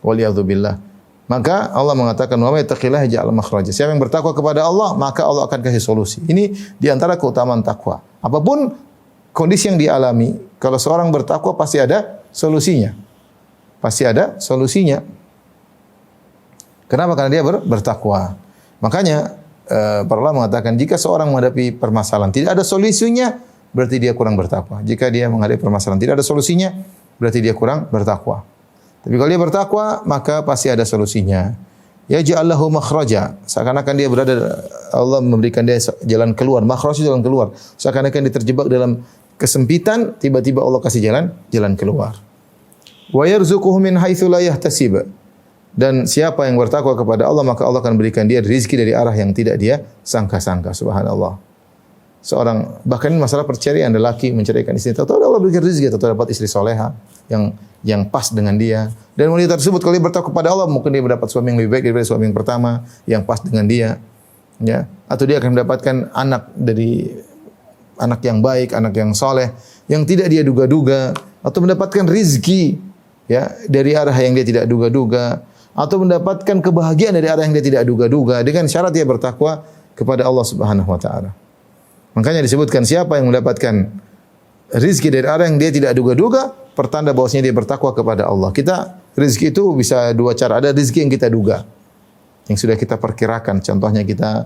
S3: Waliyadzubillah. Maka Allah mengatakan, "Wa may yattaqillaha yaj'al makhraja." Siapa yang bertakwa kepada Allah, maka Allah akan kasih solusi. Ini di antara keutamaan takwa. Apapun kondisi yang dialami, kalau seorang bertakwa pasti ada solusinya. Pasti ada solusinya. Kenapa? Karena dia bertakwa. Makanya para ulama mengatakan jika seorang menghadapi permasalahan tidak ada solusinya, berarti dia kurang bertakwa. Jika dia menghadapi permasalahan tidak ada solusinya, berarti dia kurang bertakwa. Tapi kalau dia bertakwa, maka pasti ada solusinya. Yaj'allahu makhraja. Seakan-akan dia berada, Allah memberikan dia jalan keluar. Makhraj itu jalan keluar. Seakan-akan dia terjebak dalam kesempitan, tiba-tiba Allah kasih jalan keluar. Wa yarzuquhu min haitsu la yahtasib. Dan siapa yang bertakwa kepada Allah, maka Allah akan berikan dia rezeki dari arah yang tidak dia sangka-sangka. Subhanallah. Bahkan ini masalah perceraian, lelaki menceraikan istri, tahu Allah berikan rezeki, tahu dapat istri soleha yang pas dengan dia. Dan wanita tersebut kalau dia bertakwa kepada Allah, mungkin dia mendapat suami yang lebih baik daripada suami yang pertama, yang pas dengan dia. Ya, atau dia akan mendapatkan anak yang baik, anak yang soleh, yang tidak dia duga-duga, atau mendapatkan rezeki ya dari arah yang dia tidak duga-duga, atau mendapatkan kebahagiaan dari arah yang dia tidak duga-duga dengan syarat dia bertakwa kepada Allah Subhanahu wa taala. Makanya disebutkan siapa yang mendapatkan rezeki dari arah yang dia tidak duga-duga, pertanda bahwasanya dia bertakwa kepada Allah. Kita rezeki itu bisa dua cara. Ada rezeki yang kita duga, yang sudah kita perkirakan. Contohnya kita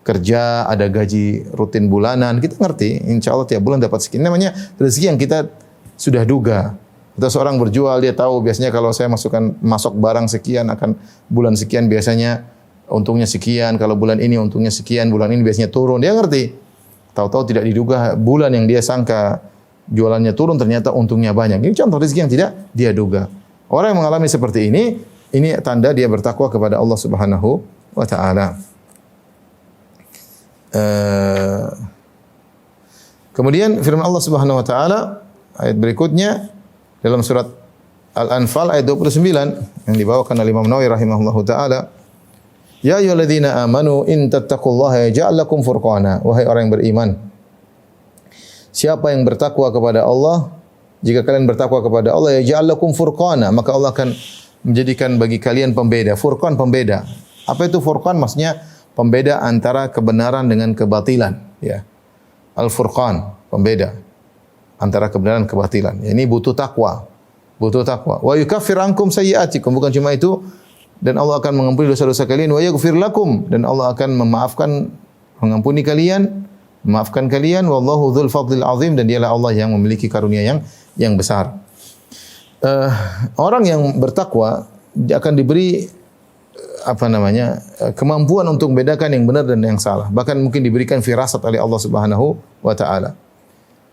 S3: kerja, ada gaji rutin bulanan, kita ngerti, insya Allah tiap bulan dapat sekian. Namanya rezeki yang kita sudah duga. Atau seorang berjual, dia tahu biasanya kalau saya masuk barang sekian, akan bulan sekian biasanya untungnya sekian, kalau bulan ini untungnya sekian, bulan ini biasanya turun. Dia ngerti. Tahu-tahu tidak diduga bulan yang dia sangka jualannya turun, ternyata untungnya banyak. Ini contoh rezeki yang tidak dia duga. Orang yang mengalami seperti ini tanda dia bertakwa kepada Allah Subhanahu wa taala. Kemudian firman Allah Subhanahu wa taala ayat berikutnya dalam surat Al-Anfal ayat 29 yang dibawakan oleh Imam Nawawi rahimahullahu taala, ya ayyuhalladzina amanu in tattaqullaha yaj'al lakum furqana. Wahai orang yang beriman, siapa yang bertakwa kepada Allah, jika kalian bertakwa kepada Allah, yaj'al lakum furqana, maka Allah akan menjadikan bagi kalian pembeda. Furqan, pembeda. Apa itu furqan? Maksudnya pembeda antara kebenaran dengan kebatilan, ya. Al-Furqan, pembeda antara kebenaran dan kebatilan. Ini butuh takwa. Butuh takwa. Wa yukaffir ankum sayyi'atikum. Bukan cuma itu, dan Allah akan mengampuni dosa-dosa kalian. Wa yaghfir lakum, dan Allah akan mengampuni kalian, memaafkan kalian. Wallahu dzul fadlil azim, dan dialah Allah yang memiliki karunia yang besar. Orang yang bertakwa akan diberi kemampuan untuk membedakan yang benar dan yang salah. Bahkan mungkin diberikan firasat oleh Allah Subhanahu wa taala.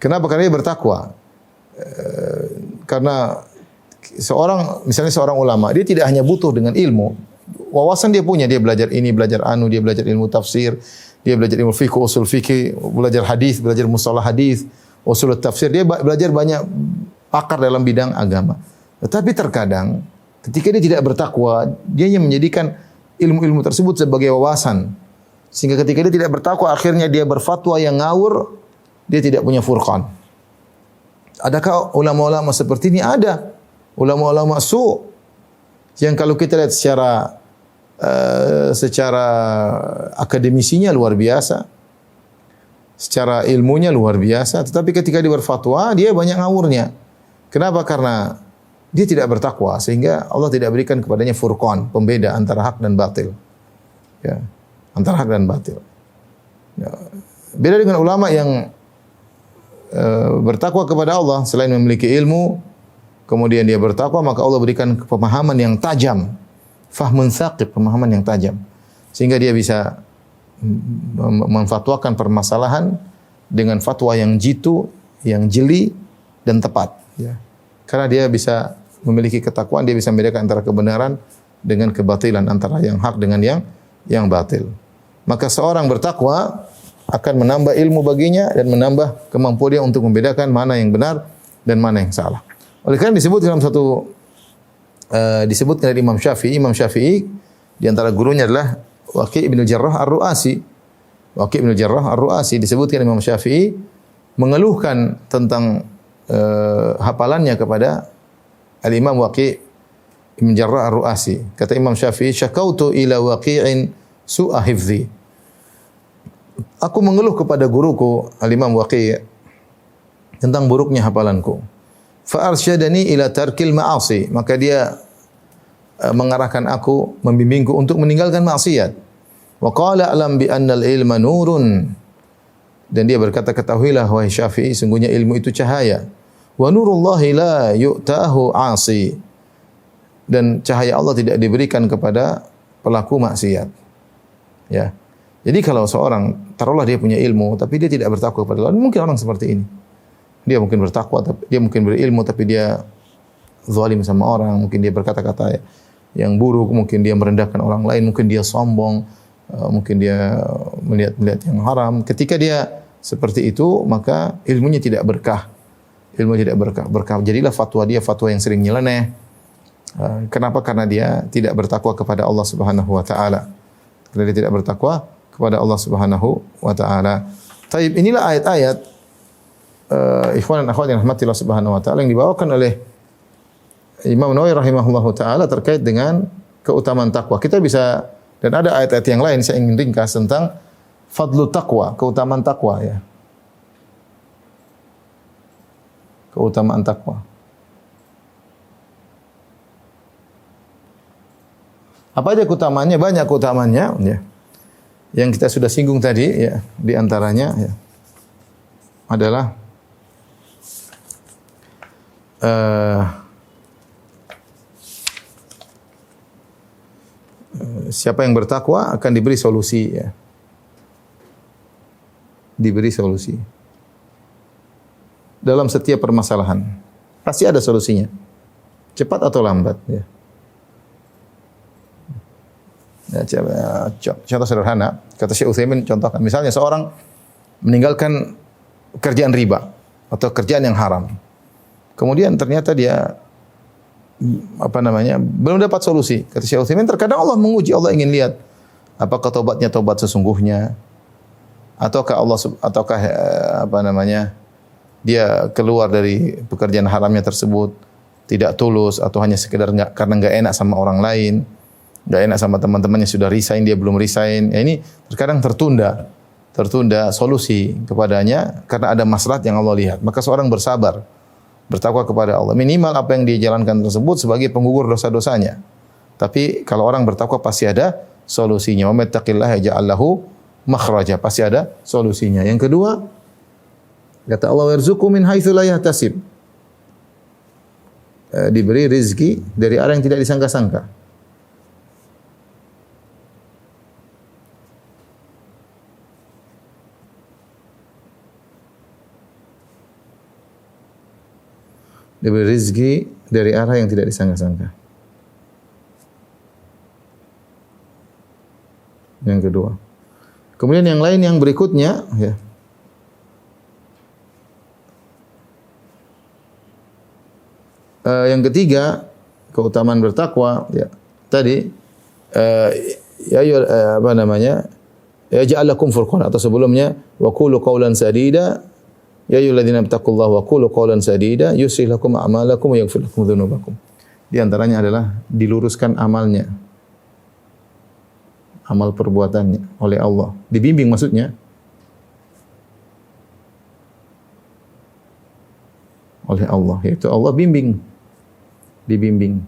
S3: Kenapa? Karena dia bertakwa. Karena misalnya seorang ulama, dia tidak hanya butuh dengan ilmu, wawasan dia punya, dia belajar ini, belajar dia belajar ilmu tafsir, dia belajar ilmu fiqh, usul fikih, belajar hadis, belajar mustalah hadis, usul tafsir, dia belajar banyak pakar dalam bidang agama. Tetapi terkadang ketika dia tidak bertakwa, dia hanya menjadikan ilmu-ilmu tersebut sebagai wawasan. Sehingga ketika dia tidak bertakwa, akhirnya dia berfatwa yang ngawur, dia tidak punya furqan. Adakah ulama-ulama seperti ini? Ada. Ulama-ulama yang kalau kita lihat secara akademisinya luar biasa, secara ilmunya luar biasa, tetapi ketika dia berfatwa, dia banyak ngawurnya. Kenapa? Karena dia tidak bertakwa, sehingga Allah tidak berikan kepadanya furqan, pembeda antara hak dan batil. Ya, antara hak dan batil. Ya. Beda dengan ulama yang bertakwa kepada Allah, selain memiliki ilmu, kemudian dia bertakwa, maka Allah berikan pemahaman yang tajam, fahmun tsaqib, pemahaman yang tajam. sehingga dia bisa memfatwakan permasalahan dengan fatwa yang jitu, yang jeli dan tepat. Ya. Karena dia bisa memiliki ketakwaan, dia bisa membedakan antara kebenaran dengan kebatilan, antara yang hak dengan yang batil. Maka seorang bertakwa akan menambah ilmu baginya dan menambah kemampuan dia untuk membedakan mana yang benar dan mana yang salah. Oleh karena disebut dalam satu disebutkan dari Imam Syafi'i. Imam Syafi'i di antara gurunya adalah Waqi' bin Jarrah Ar-Ru'asi. Waqi' bin Jarrah Ar-Ru'asi disebutkan Imam Syafi'i mengeluhkan tentang hafalannya kepada Al-Imam Waqi' bin Jarrah Ar-Ru'asi. Kata Imam Syafi'i, "Syakautu ila Waqi'in su'a hifzi." Aku mengeluh kepada guruku Al-Imam Waqi' tentang buruknya hafalanku. Fa arsyadani ila tarkil ma'asi. Maka dia mengarahkan aku, membimbingku untuk meninggalkan maksiat. Wa qala alam bi annal ilma nurun. Dan dia berkata, ketahuilah wahai Syafi'i, sungguhnya ilmu itu cahaya. Wa nurullahi la yu'tahu 'asi. Dan cahaya Allah tidak diberikan kepada pelaku maksiat. Ya. Jadi kalau seorang, taruhlah dia punya ilmu tapi dia tidak bertakwa kepada Allah, mungkin orang seperti ini. Dia mungkin bertakwa, dia mungkin berilmu tapi dia zalim sama orang, mungkin dia berkata-kata yang buruk, mungkin dia merendahkan orang lain, mungkin dia sombong, mungkin dia melihat yang haram. Ketika dia seperti itu, maka ilmunya tidak berkah. Ilmu tidak berkah. Jadilah fatwa dia fatwa yang sering nyeleneh. Kenapa? Karena dia tidak bertakwa kepada Allah Subhanahu wa taala. Karena dia tidak bertakwa kepada Allah Subhanahu wa taala. Taib, inilah ayat-ayat ikhwan dan akhwat yang rahmatillah Subhanahu wa taala yang dibawakan oleh Imam Nawawi rahimahullahu taala terkait dengan keutamaan takwa. Kita bisa, dan ada ayat-ayat yang lain saya ingin ringkas tentang fadlu takwa, keutamaan takwa ya. Keutamaan takwa. Apa aja keutamaannya? Banyak keutamaannya ya. Yang kita sudah singgung tadi ya, di antaranya ya adalah siapa yang bertakwa akan diberi solusi ya. Diberi solusi. Dalam setiap permasalahan pasti ada solusinya. Cepat atau lambat ya. Contoh sederhana, kata Syekh Utsaimin contohkan, misalnya seorang meninggalkan kerjaan riba atau kerjaan yang haram. Kemudian ternyata dia belum dapat solusi. Kata Syekh Utsaimin, terkadang Allah menguji, Allah ingin lihat apakah tobatnya tobat sesungguhnya ataukah dia keluar dari pekerjaan haramnya tersebut tidak tulus atau hanya sekedar karena enggak enak sama orang lain. Enggak enak sama teman-temannya, sudah resign, dia belum resign. Ya, ini terkadang tertunda solusi kepadanya karena ada maslahat yang Allah lihat. Maka seorang bersabar, bertakwa kepada Allah. Minimal apa yang dia jalankan tersebut sebagai penggugur dosa-dosanya. Tapi kalau orang bertakwa pasti ada solusinya. Wa mattaqillaha yaj'al lahu makhraja. Pasti ada solusinya. Yang kedua, kata Allah, warzuqhu min haitsu la yahtasib. Diberi rezeki dari arah yang tidak disangka-sangka. Diberi rezeki dari arah yang tidak disangka-sangka. Yang kedua. Kemudian yang lain yang berikutnya ya. Yang ketiga, keutamaan bertakwa ya. Tadi ya ja'alakum furqan, atau sebelumnya wa qulu qawlan sadida. Ya ayyuhalladzina taqullaha wa qulu qawlan sadida yuslih lakum a'malakum wa yaghfir lakum dzunubakum. Di antaranya adalah diluruskan amalnya. Amal perbuatannya oleh Allah. Dibimbing maksudnya. Oleh Allah, yaitu Allah bimbing. Dibimbing.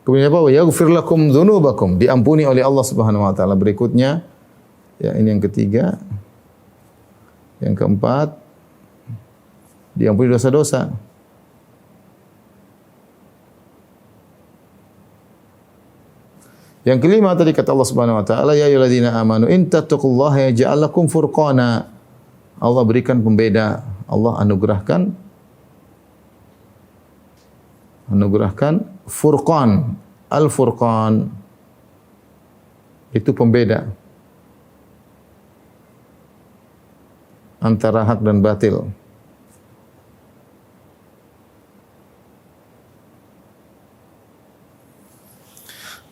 S3: Kemudian apa? Wa yaghfir lakum dzunubakum, diampuni oleh Allah Subhanahu wa taala. Berikutnya ya, ini yang ketiga. Yang keempat, diampuni dosa-dosa. Yang kelima tadi kata Allah Subhanahu wa taala, ya ayyuhalladzina amanu in tattaqullaha yaj'al lakum furqana. Allah berikan pembeda, Allah anugerahkan furqan. Al-furqan itu pembeda antara hak dan batil.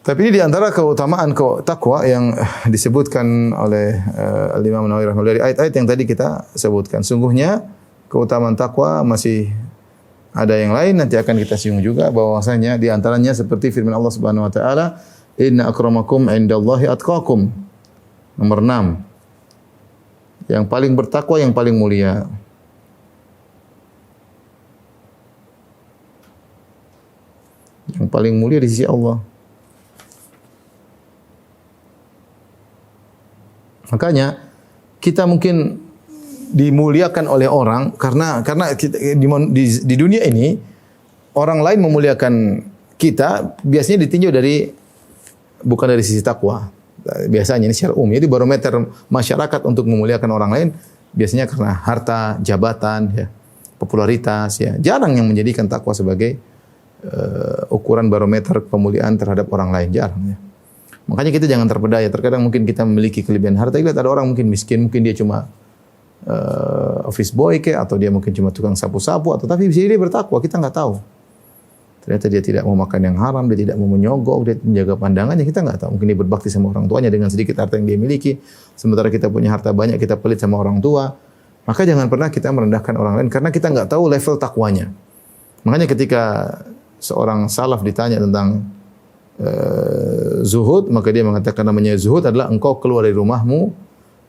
S3: Tapi ini di antara keutamaan takwa yang disebutkan oleh Al-Imam Nawawi rahimahullah dari ayat-ayat yang tadi kita sebutkan. Sungguhnya keutamaan takwa masih ada yang lain, nanti akan kita singgung juga bahwasanya di antaranya seperti firman Allah Subhanahu wa taala, "Inna akramakum 'indallahi atqakum." Nomor 6. Yang paling bertakwa yang paling mulia. Yang paling mulia di sisi Allah. Makanya kita mungkin dimuliakan oleh orang karena kita, di dunia ini orang lain memuliakan kita biasanya ditinjau bukan dari sisi takwa. Biasanya ini secara umum. Jadi barometer masyarakat untuk memuliakan orang lain biasanya karena harta, jabatan, ya, popularitas, ya. Jarang yang menjadikan takwa sebagai ukuran barometer pemuliaan terhadap orang lain, jarang, ya. Makanya kita jangan terpedaya. Terkadang mungkin kita memiliki kelebihan harta, lihat ada orang mungkin miskin, mungkin dia cuma office boy atau dia mungkin cuma tukang sapu-sapu, atau tapi bisa dia bertakwa, kita nggak tahu. Ternyata dia tidak mau makan yang haram, dia tidak mau menyogok, dia menjaga pandangannya, kita nggak tahu. Mungkin dia berbakti sama orang tuanya dengan sedikit harta yang dia miliki, sementara kita punya harta banyak, kita pelit sama orang tua. Maka jangan pernah kita merendahkan orang lain, karena kita nggak tahu level takwanya. Makanya ketika seorang salaf ditanya tentang zuhud, maka dia mengatakan namanya zuhud adalah engkau keluar dari rumahmu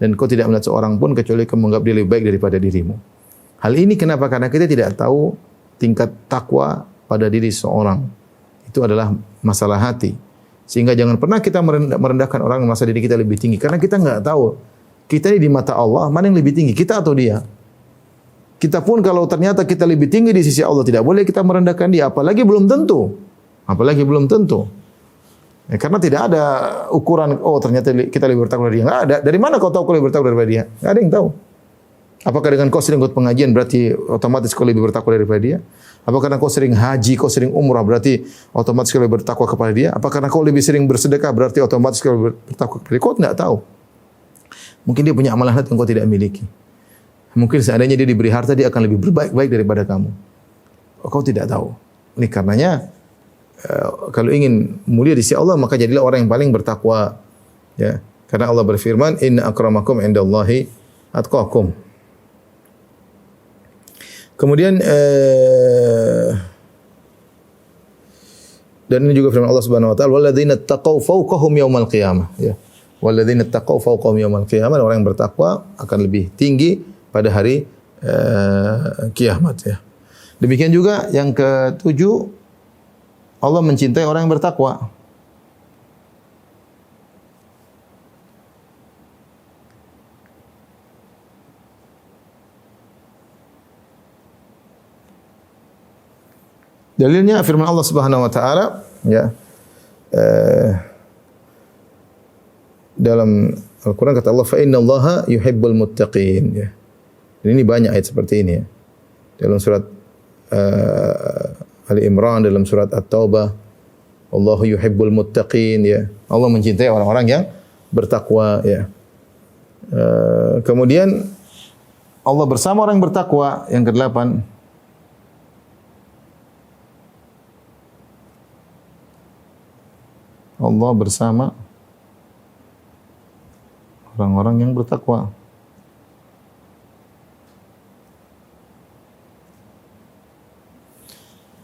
S3: dan kau tidak melihat seorang pun kecuali kau menganggap dia lebih baik daripada dirimu. Hal ini kenapa? Karena kita tidak tahu tingkat takwa pada diri seorang. Itu adalah masalah hati. Sehingga jangan pernah kita merendahkan orang yang merasa diri kita lebih tinggi, karena kita nggak tahu kita ini di mata Allah mana yang lebih tinggi, kita atau dia. Kita pun kalau ternyata kita lebih tinggi di sisi Allah, tidak boleh kita merendahkan dia, apalagi belum tentu. Ya, karena tidak ada ukuran, oh ternyata kita lebih bertakwa dari dia. Nggak ada. Dari mana kau tahu kau lebih bertakwa daripada dia? Nggak ada yang tahu. Apakah dengan kau sering ikut pengajian berarti otomatis kau lebih bertakwa daripada dia? Apakah karena kau sering haji, kau sering umrah berarti otomatis kau lebih bertakwa kepada dia? Apakah karena kau lebih sering bersedekah berarti otomatis kau lebih bertakwa kepada dia? Kau tidak tahu. Mungkin dia punya amalan hati yang kau tidak miliki. Mungkin seandainya dia diberi harta, dia akan lebih berbaik-baik daripada kamu. Kau tidak tahu. Ini karenanya kalau ingin mulia di sisi Allah, maka jadilah orang yang paling bertakwa. Ya, karena Allah berfirman, "Inna akramakum 'indallahi atqakum." Kemudian dan ini juga firman Allah Subhanahu wa taala, "Walladzina taqaw fawqahum yaumal qiyamah." Ya. Walladzina taqaw fawqahum yaumal qiyamah, orang yang bertakwa akan lebih tinggi pada hari kiamat, ya. Demikian juga yang ketujuh, Allah mencintai orang yang bertakwa. Dalilnya firman Allah Subhanahu wa taala, ya. Dalam Al-Qur'an kata Allah, "Fa innallaha yuhibbul muttaqin." Ya. Dan ini banyak ayat seperti ini, ya. Dalam surat Ali Imran, dalam surat At-Taubah, Allahu yuhibbul muttaqin, ya. Allah mencintai orang-orang yang bertakwa, ya. Kemudian Allah bersama orang yang bertakwa, yang ke-8. Allah bersama orang-orang yang bertakwa.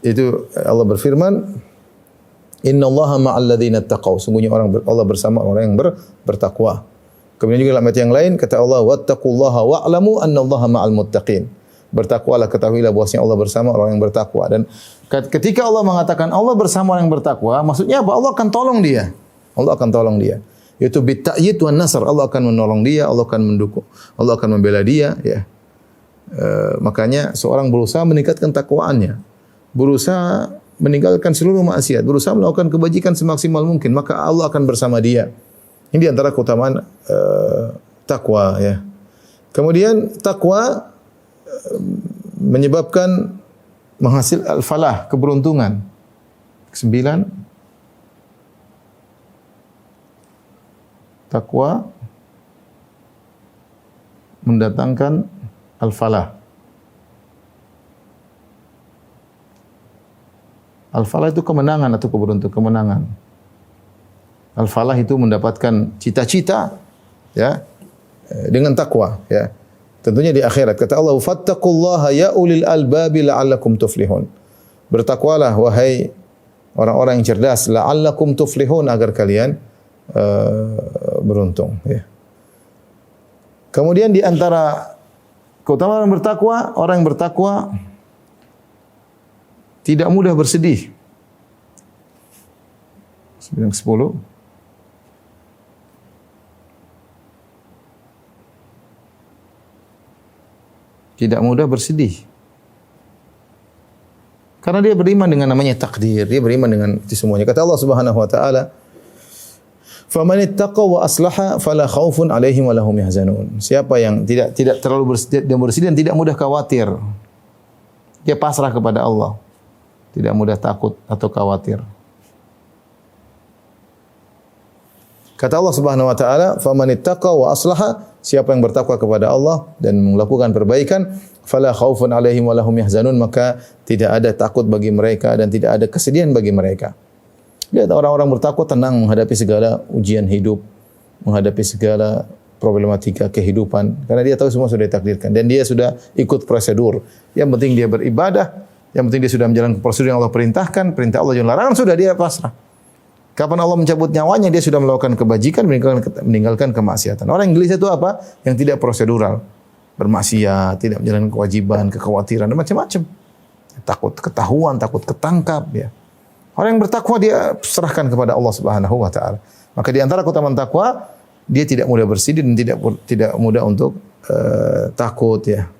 S3: Itu Allah berfirman, "Innallaha ma'al ladzina taqaw." Sungguhnya Allah bersama orang yang bertakwa. Kemudian juga dalam ayat yang lain kata Allah, "Wattaqullaha wa'lamu annallaha ma'al muttaqin." Bertakwalah, ketahuilah bahwasanya Allah bersama orang yang bertakwa. Dan ketika Allah mengatakan Allah bersama orang yang bertakwa, maksudnya apa? Allah akan tolong dia. Allah akan tolong dia. Yaitu bitta'yid wan nasr. Allah akan menolong dia, Allah akan mendukung, Allah akan membela dia, ya. Makanya seorang berusaha meningkatkan takwaannya. Berusaha meninggalkan seluruh maksiat, berusaha melakukan kebajikan semaksimal mungkin, maka Allah akan bersama dia. Ini di antara keutamaan takwa ya. Kemudian takwa menyebabkan menghasil al-falah, keberuntungan. 9, takwa mendatangkan al-falah. Al-falah itu kemenangan atau keberuntungan, kemenangan. Al-falah itu mendapatkan cita-cita ya dengan takwa ya. Tentunya di akhirat. Kata Allah, "Fattaqullaha ya ulil albabi la'allakum tuflihun." Bertakwalah wahai orang-orang yang cerdas, la'allakum tuflihun, agar kalian beruntung ya. Kemudian di antara keutamaan orang yang bertakwa tidak mudah bersedih. 9, 10. Tidak mudah bersedih. Karena dia beriman dengan namanya takdir, dia beriman dengan itu semuanya. Kata Allah Subhanahu wa taala, "Faman ittaqa wa aslaha fala khaufun 'alaihim wa lahum yahzanun." Siapa yang tidak terlalu bersedih dan tidak mudah khawatir. Dia pasrah kepada Allah. Tidak mudah takut atau khawatir. Kata Allah Subhanahu wa taala, "Faman ittaqa wa aslaha," siapa yang bertakwa kepada Allah dan melakukan perbaikan, fala khaufun 'alaihim wa lahum yahzanun, maka tidak ada takut bagi mereka dan tidak ada kesedihan bagi mereka. Lihat orang-orang bertakwa tenang menghadapi segala ujian hidup, menghadapi segala problematika kehidupan, karena dia tahu semua sudah ditakdirkan dan dia sudah ikut prosedur. Yang penting dia beribadah, yang penting dia sudah menjalankan prosedur yang Allah perintahkan, perintah Allah yang larangan, sudah dia pasrah. Kapan Allah mencabut nyawanya, dia sudah melakukan kebajikan, meninggalkan kemaksiatan. Orang yang gelisah itu apa? Yang tidak prosedural. Bermaksiat, tidak menjalankan kewajiban, kekhawatiran, dan macam-macam. Takut ketahuan, takut ketangkap. Ya. Orang yang bertakwa, dia serahkan kepada Allah Subhanahu wa ta'ala. Maka di antara keutamaan takwa, dia tidak mudah bersedih dan tidak mudah untuk takut. Ya.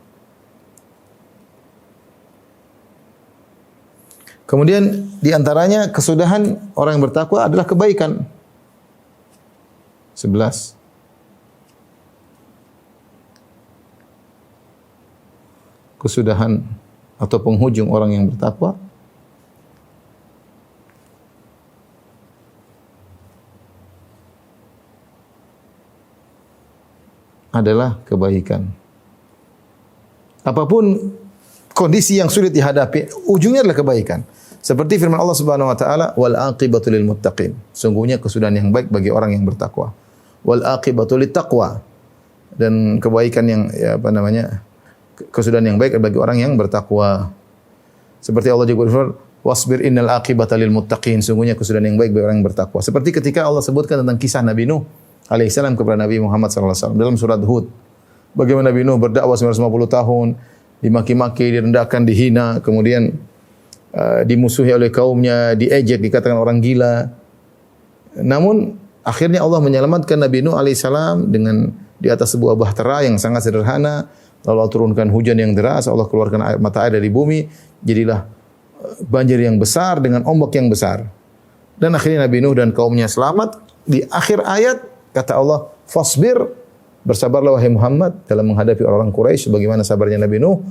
S3: Kemudian di antaranya kesudahan orang yang bertakwa adalah kebaikan. 11. Kesudahan atau penghujung orang yang bertakwa adalah kebaikan. Apapun kondisi yang sulit dihadapi, ujungnya adalah kebaikan. Seperti firman Allah Subhanahu wa taala, "Wal aqibatu lil muttaqin." Sungguhnya kesudahan yang baik bagi orang yang bertakwa. Wal aqibatu lit taqwa. Dan kebaikan yang kesudahan yang baik bagi orang yang bertakwa. Seperti Allah juga berfirman, "Wasbir innal aqibata lil muttaqin." Sungguhnya kesudahan yang baik bagi orang yang bertakwa. Seperti ketika Allah sebutkan tentang kisah Nabi Nuh alaihissalam kepada Nabi Muhammad sallallahu alaihi wasallam dalam surat Hud. Bagaimana Nabi Nuh berdakwah 950 tahun, dimaki-maki, direndahkan, dihina, kemudian dimusuhi oleh kaumnya, diejek, dikatakan orang gila. Namun akhirnya Allah menyelamatkan Nabi Nuh alaihissalam dengan di atas sebuah bahtera yang sangat sederhana. Lalu Allah turunkan hujan yang deras, Allah keluarkan mata air dari bumi, jadilah banjir yang besar dengan ombak yang besar. Dan akhirnya Nabi Nuh dan kaumnya selamat. Di akhir ayat kata Allah, "Fasbir," bersabarlah wahai Muhammad dalam menghadapi orang-orang Quraisy sebagaimana sabarnya Nabi Nuh.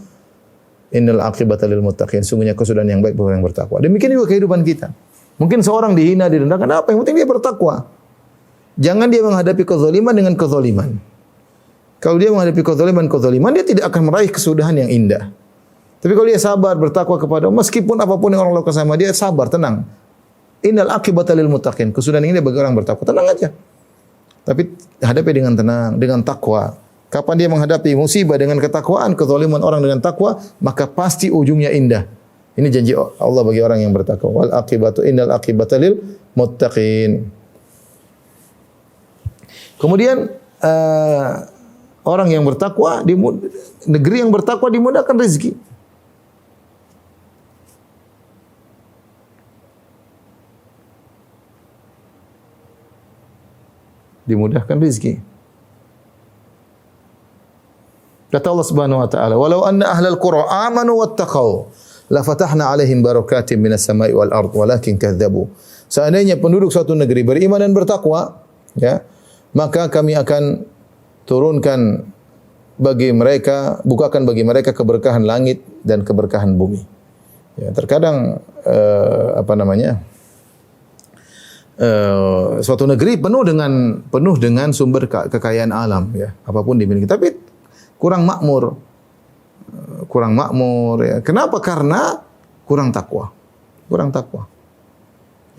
S3: "Innal aqibata lil muttaqin." Sungguhnya kesudahan yang baik bagi orang yang bertakwa. Demikian juga kehidupan kita. Mungkin seorang dihina, direndahkan, apa yang penting dia bertakwa. Jangan dia menghadapi kezaliman dengan kezaliman. Kalau dia menghadapi kezaliman, dia tidak akan meraih kesudahan yang indah. Tapi kalau dia sabar, bertakwa kepada Allah, meskipun apapun yang orang lakukan sama dia, sabar, tenang. Innal aqibata lil muttaqin. Kesudahan ini bagi orang bertakwa. Tenang aja. Tapi hadapi dengan tenang, dengan takwa. Kapan dia menghadapi musibah dengan ketakwaan, kezaliman orang dengan takwa, maka pasti ujungnya indah. Ini janji Allah bagi orang yang bertakwa. Wal aqibatu innal aqibata lil muttaqin. Kemudian orang yang bertakwa di negeri yang bertakwa dimudahkan rezeki. Dimudahkan rezeki. Kata Allah Subhanahu wa taala, "Walau anna ahlal qura amanu wattaqau la fatahna 'alaihim barakatim minas sama'i wal ard walakin kadzdzabu. Seandainya penduduk suatu negeri beriman dan bertakwa, ya, maka kami akan turunkan bagi mereka, bukakan bagi mereka keberkahan langit dan keberkahan bumi. Ya, terkadang suatu negeri penuh dengan sumber kekayaan alam, ya, apapun dimiliki, tapi kurang makmur, ya. Kenapa? Karena kurang takwa.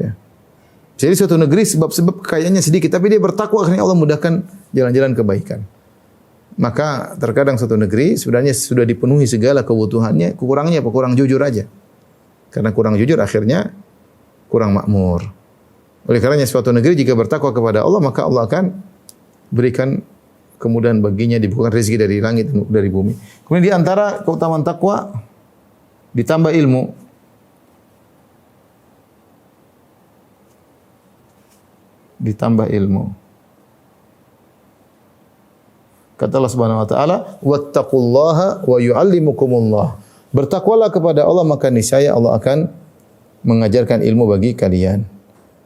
S3: Ya. Jadi suatu negeri sebab kekayaannya sedikit, tapi dia bertakwa, akhirnya Allah mudahkan jalan-jalan kebaikan. Maka terkadang suatu negeri sebenarnya sudah dipenuhi segala kebutuhannya, kekurangannya apa? Kurang jujur aja. Karena kurang jujur akhirnya kurang makmur. Oleh karenanya suatu negeri jika bertakwa kepada Allah, maka Allah akan berikan kemudahan baginya, dibukakan rezeki dari langit dan dari bumi. Kemudian di antara keutamaan takwa ditambah ilmu. Ditambah ilmu. Kata Allah Subhanahu wa taala, "Wattaqullaha wa yu'allimukumullah." Bertakwalah kepada Allah, maka niscaya Allah akan mengajarkan ilmu bagi kalian.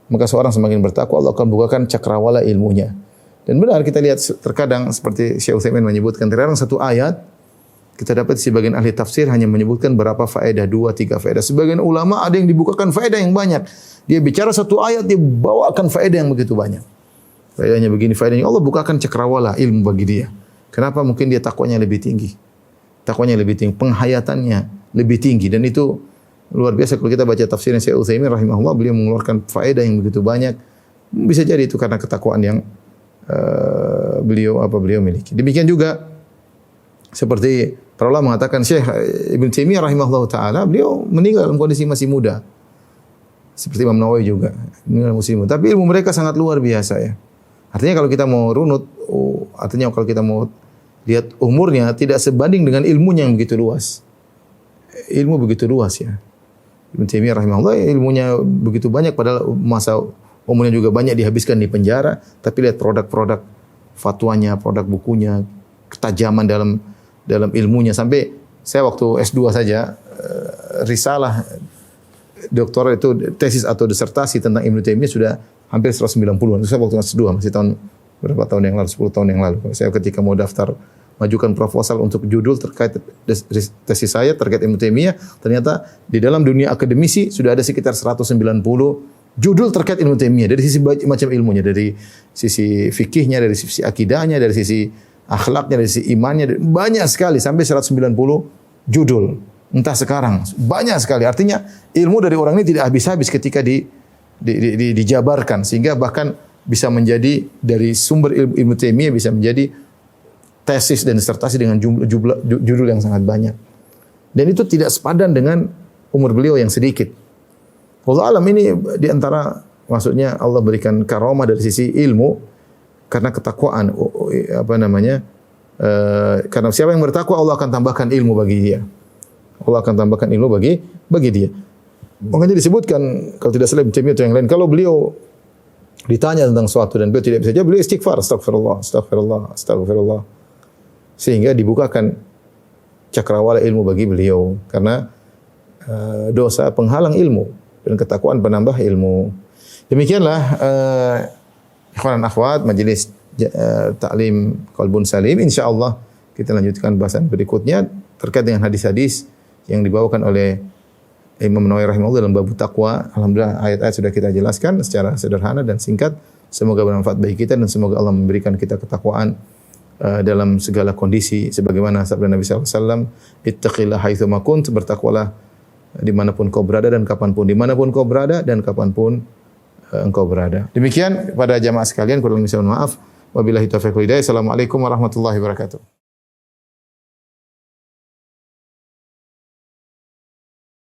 S3: Maka seorang semakin bertakwa, Allah akan bukakan cakrawala ilmunya. Dan benar kita lihat terkadang seperti Syekh Utsaimin menyebutkan, terkadang satu ayat kita dapat sebagian ahli tafsir hanya menyebutkan berapa faedah, 2, 3 faedah. Sebagian ulama ada yang dibukakan faedah yang banyak. Dia bicara satu ayat, dia bawakan faedah yang begitu banyak. Faedahnya begini, faedahnya Allah bukakan cakrawala ilmu bagi dia. Kenapa? Mungkin dia takwanya lebih tinggi. Penghayatannya lebih tinggi, dan itu luar biasa. Kalau kita baca tafsirnya Syekh Utsaimin rahimahullah, beliau mengeluarkan faedah yang begitu banyak. Bisa jadi itu karena ketakwaan yang beliau miliki. Demikian juga seperti para ulama mengatakan, Syekh Ibn Taimiyah rahimahullah taala, beliau meninggal dalam kondisi masih muda. Seperti Imam Nawawi juga meninggal masih muda. Tapi ilmu mereka sangat luar biasa, ya. Artinya kalau kita mau runut, kalau kita mau lihat umurnya tidak sebanding dengan ilmunya yang begitu luas. Ilmu begitu luas, ya. Ibn Taimiyah rahimahullah ilmunya begitu banyak, padahal masa umurnya juga banyak dihabiskan di penjara, tapi lihat produk-produk fatwanya, produk bukunya, ketajaman dalam ilmunya. Sampai saya waktu S2 saja, risalah doktoral itu tesis atau disertasi tentang Ibn Taimiyah sudah hampir 190-an. Itu saya waktu S2, masih berapa tahun yang lalu, 10 tahun yang lalu. Saya ketika mau daftar majukan proposal untuk judul terkait tesis saya terkait Ibnu Taimiyah, ternyata di dalam dunia akademisi sudah ada sekitar 190 judul terkait Ibnu Taimiyah dari sisi macam ilmunya, dari sisi fikihnya, dari sisi akidahnya, dari sisi akhlaknya, dari sisi imannya, banyak sekali sampai 190 judul. Entah sekarang banyak sekali. Artinya ilmu dari orang ini tidak habis-habis ketika dijabarkan, sehingga bahkan bisa menjadi dari sumber ilmu Ibnu Taimiyah bisa menjadi tesis dan disertasi dengan judul yang sangat banyak. Dan itu tidak sepadan dengan umur beliau yang sedikit. Wallahu alam, ini di antara maksudnya Allah berikan karamah dari sisi ilmu karena ketakwaan, karena siapa yang bertakwa Allah akan tambahkan ilmu bagi dia. Allah akan tambahkan ilmu bagi dia. Makanya disebutkan kalau tidak salah Ibnu Taimiyah atau yang lain, kalau beliau ditanya tentang sesuatu dan beliau tidak bisa jawab, beliau istighfar, astagfirullah. Sehingga dibukakan cakrawala ilmu bagi beliau, karena dosa penghalang ilmu dan ketakwaan penambah ilmu. Demikianlah ikhwan dan akhwat majelis taklim Qalbun Salim. Insyaallah kita lanjutkan bahasan berikutnya terkait dengan hadis-hadis yang dibawakan oleh Imam Nawawi rahimahullah dalam bab takwa. Alhamdulillah ayat-ayat sudah kita jelaskan secara sederhana dan singkat. Semoga bermanfaat bagi kita dan semoga Allah memberikan kita ketakwaan dalam segala kondisi, sebagaimana sabda Nabi sallallahu alaihi wasallam, ittaqillah haitsu ma kunt, bertakwalah dimanapun kau berada dan kapanpun engkau berada. Demikian pada jamaah sekalian, kurang lebih mohon maaf. Wabillahi taufiq wal hidayah. Assalamualaikum warahmatullahi wabarakatuh.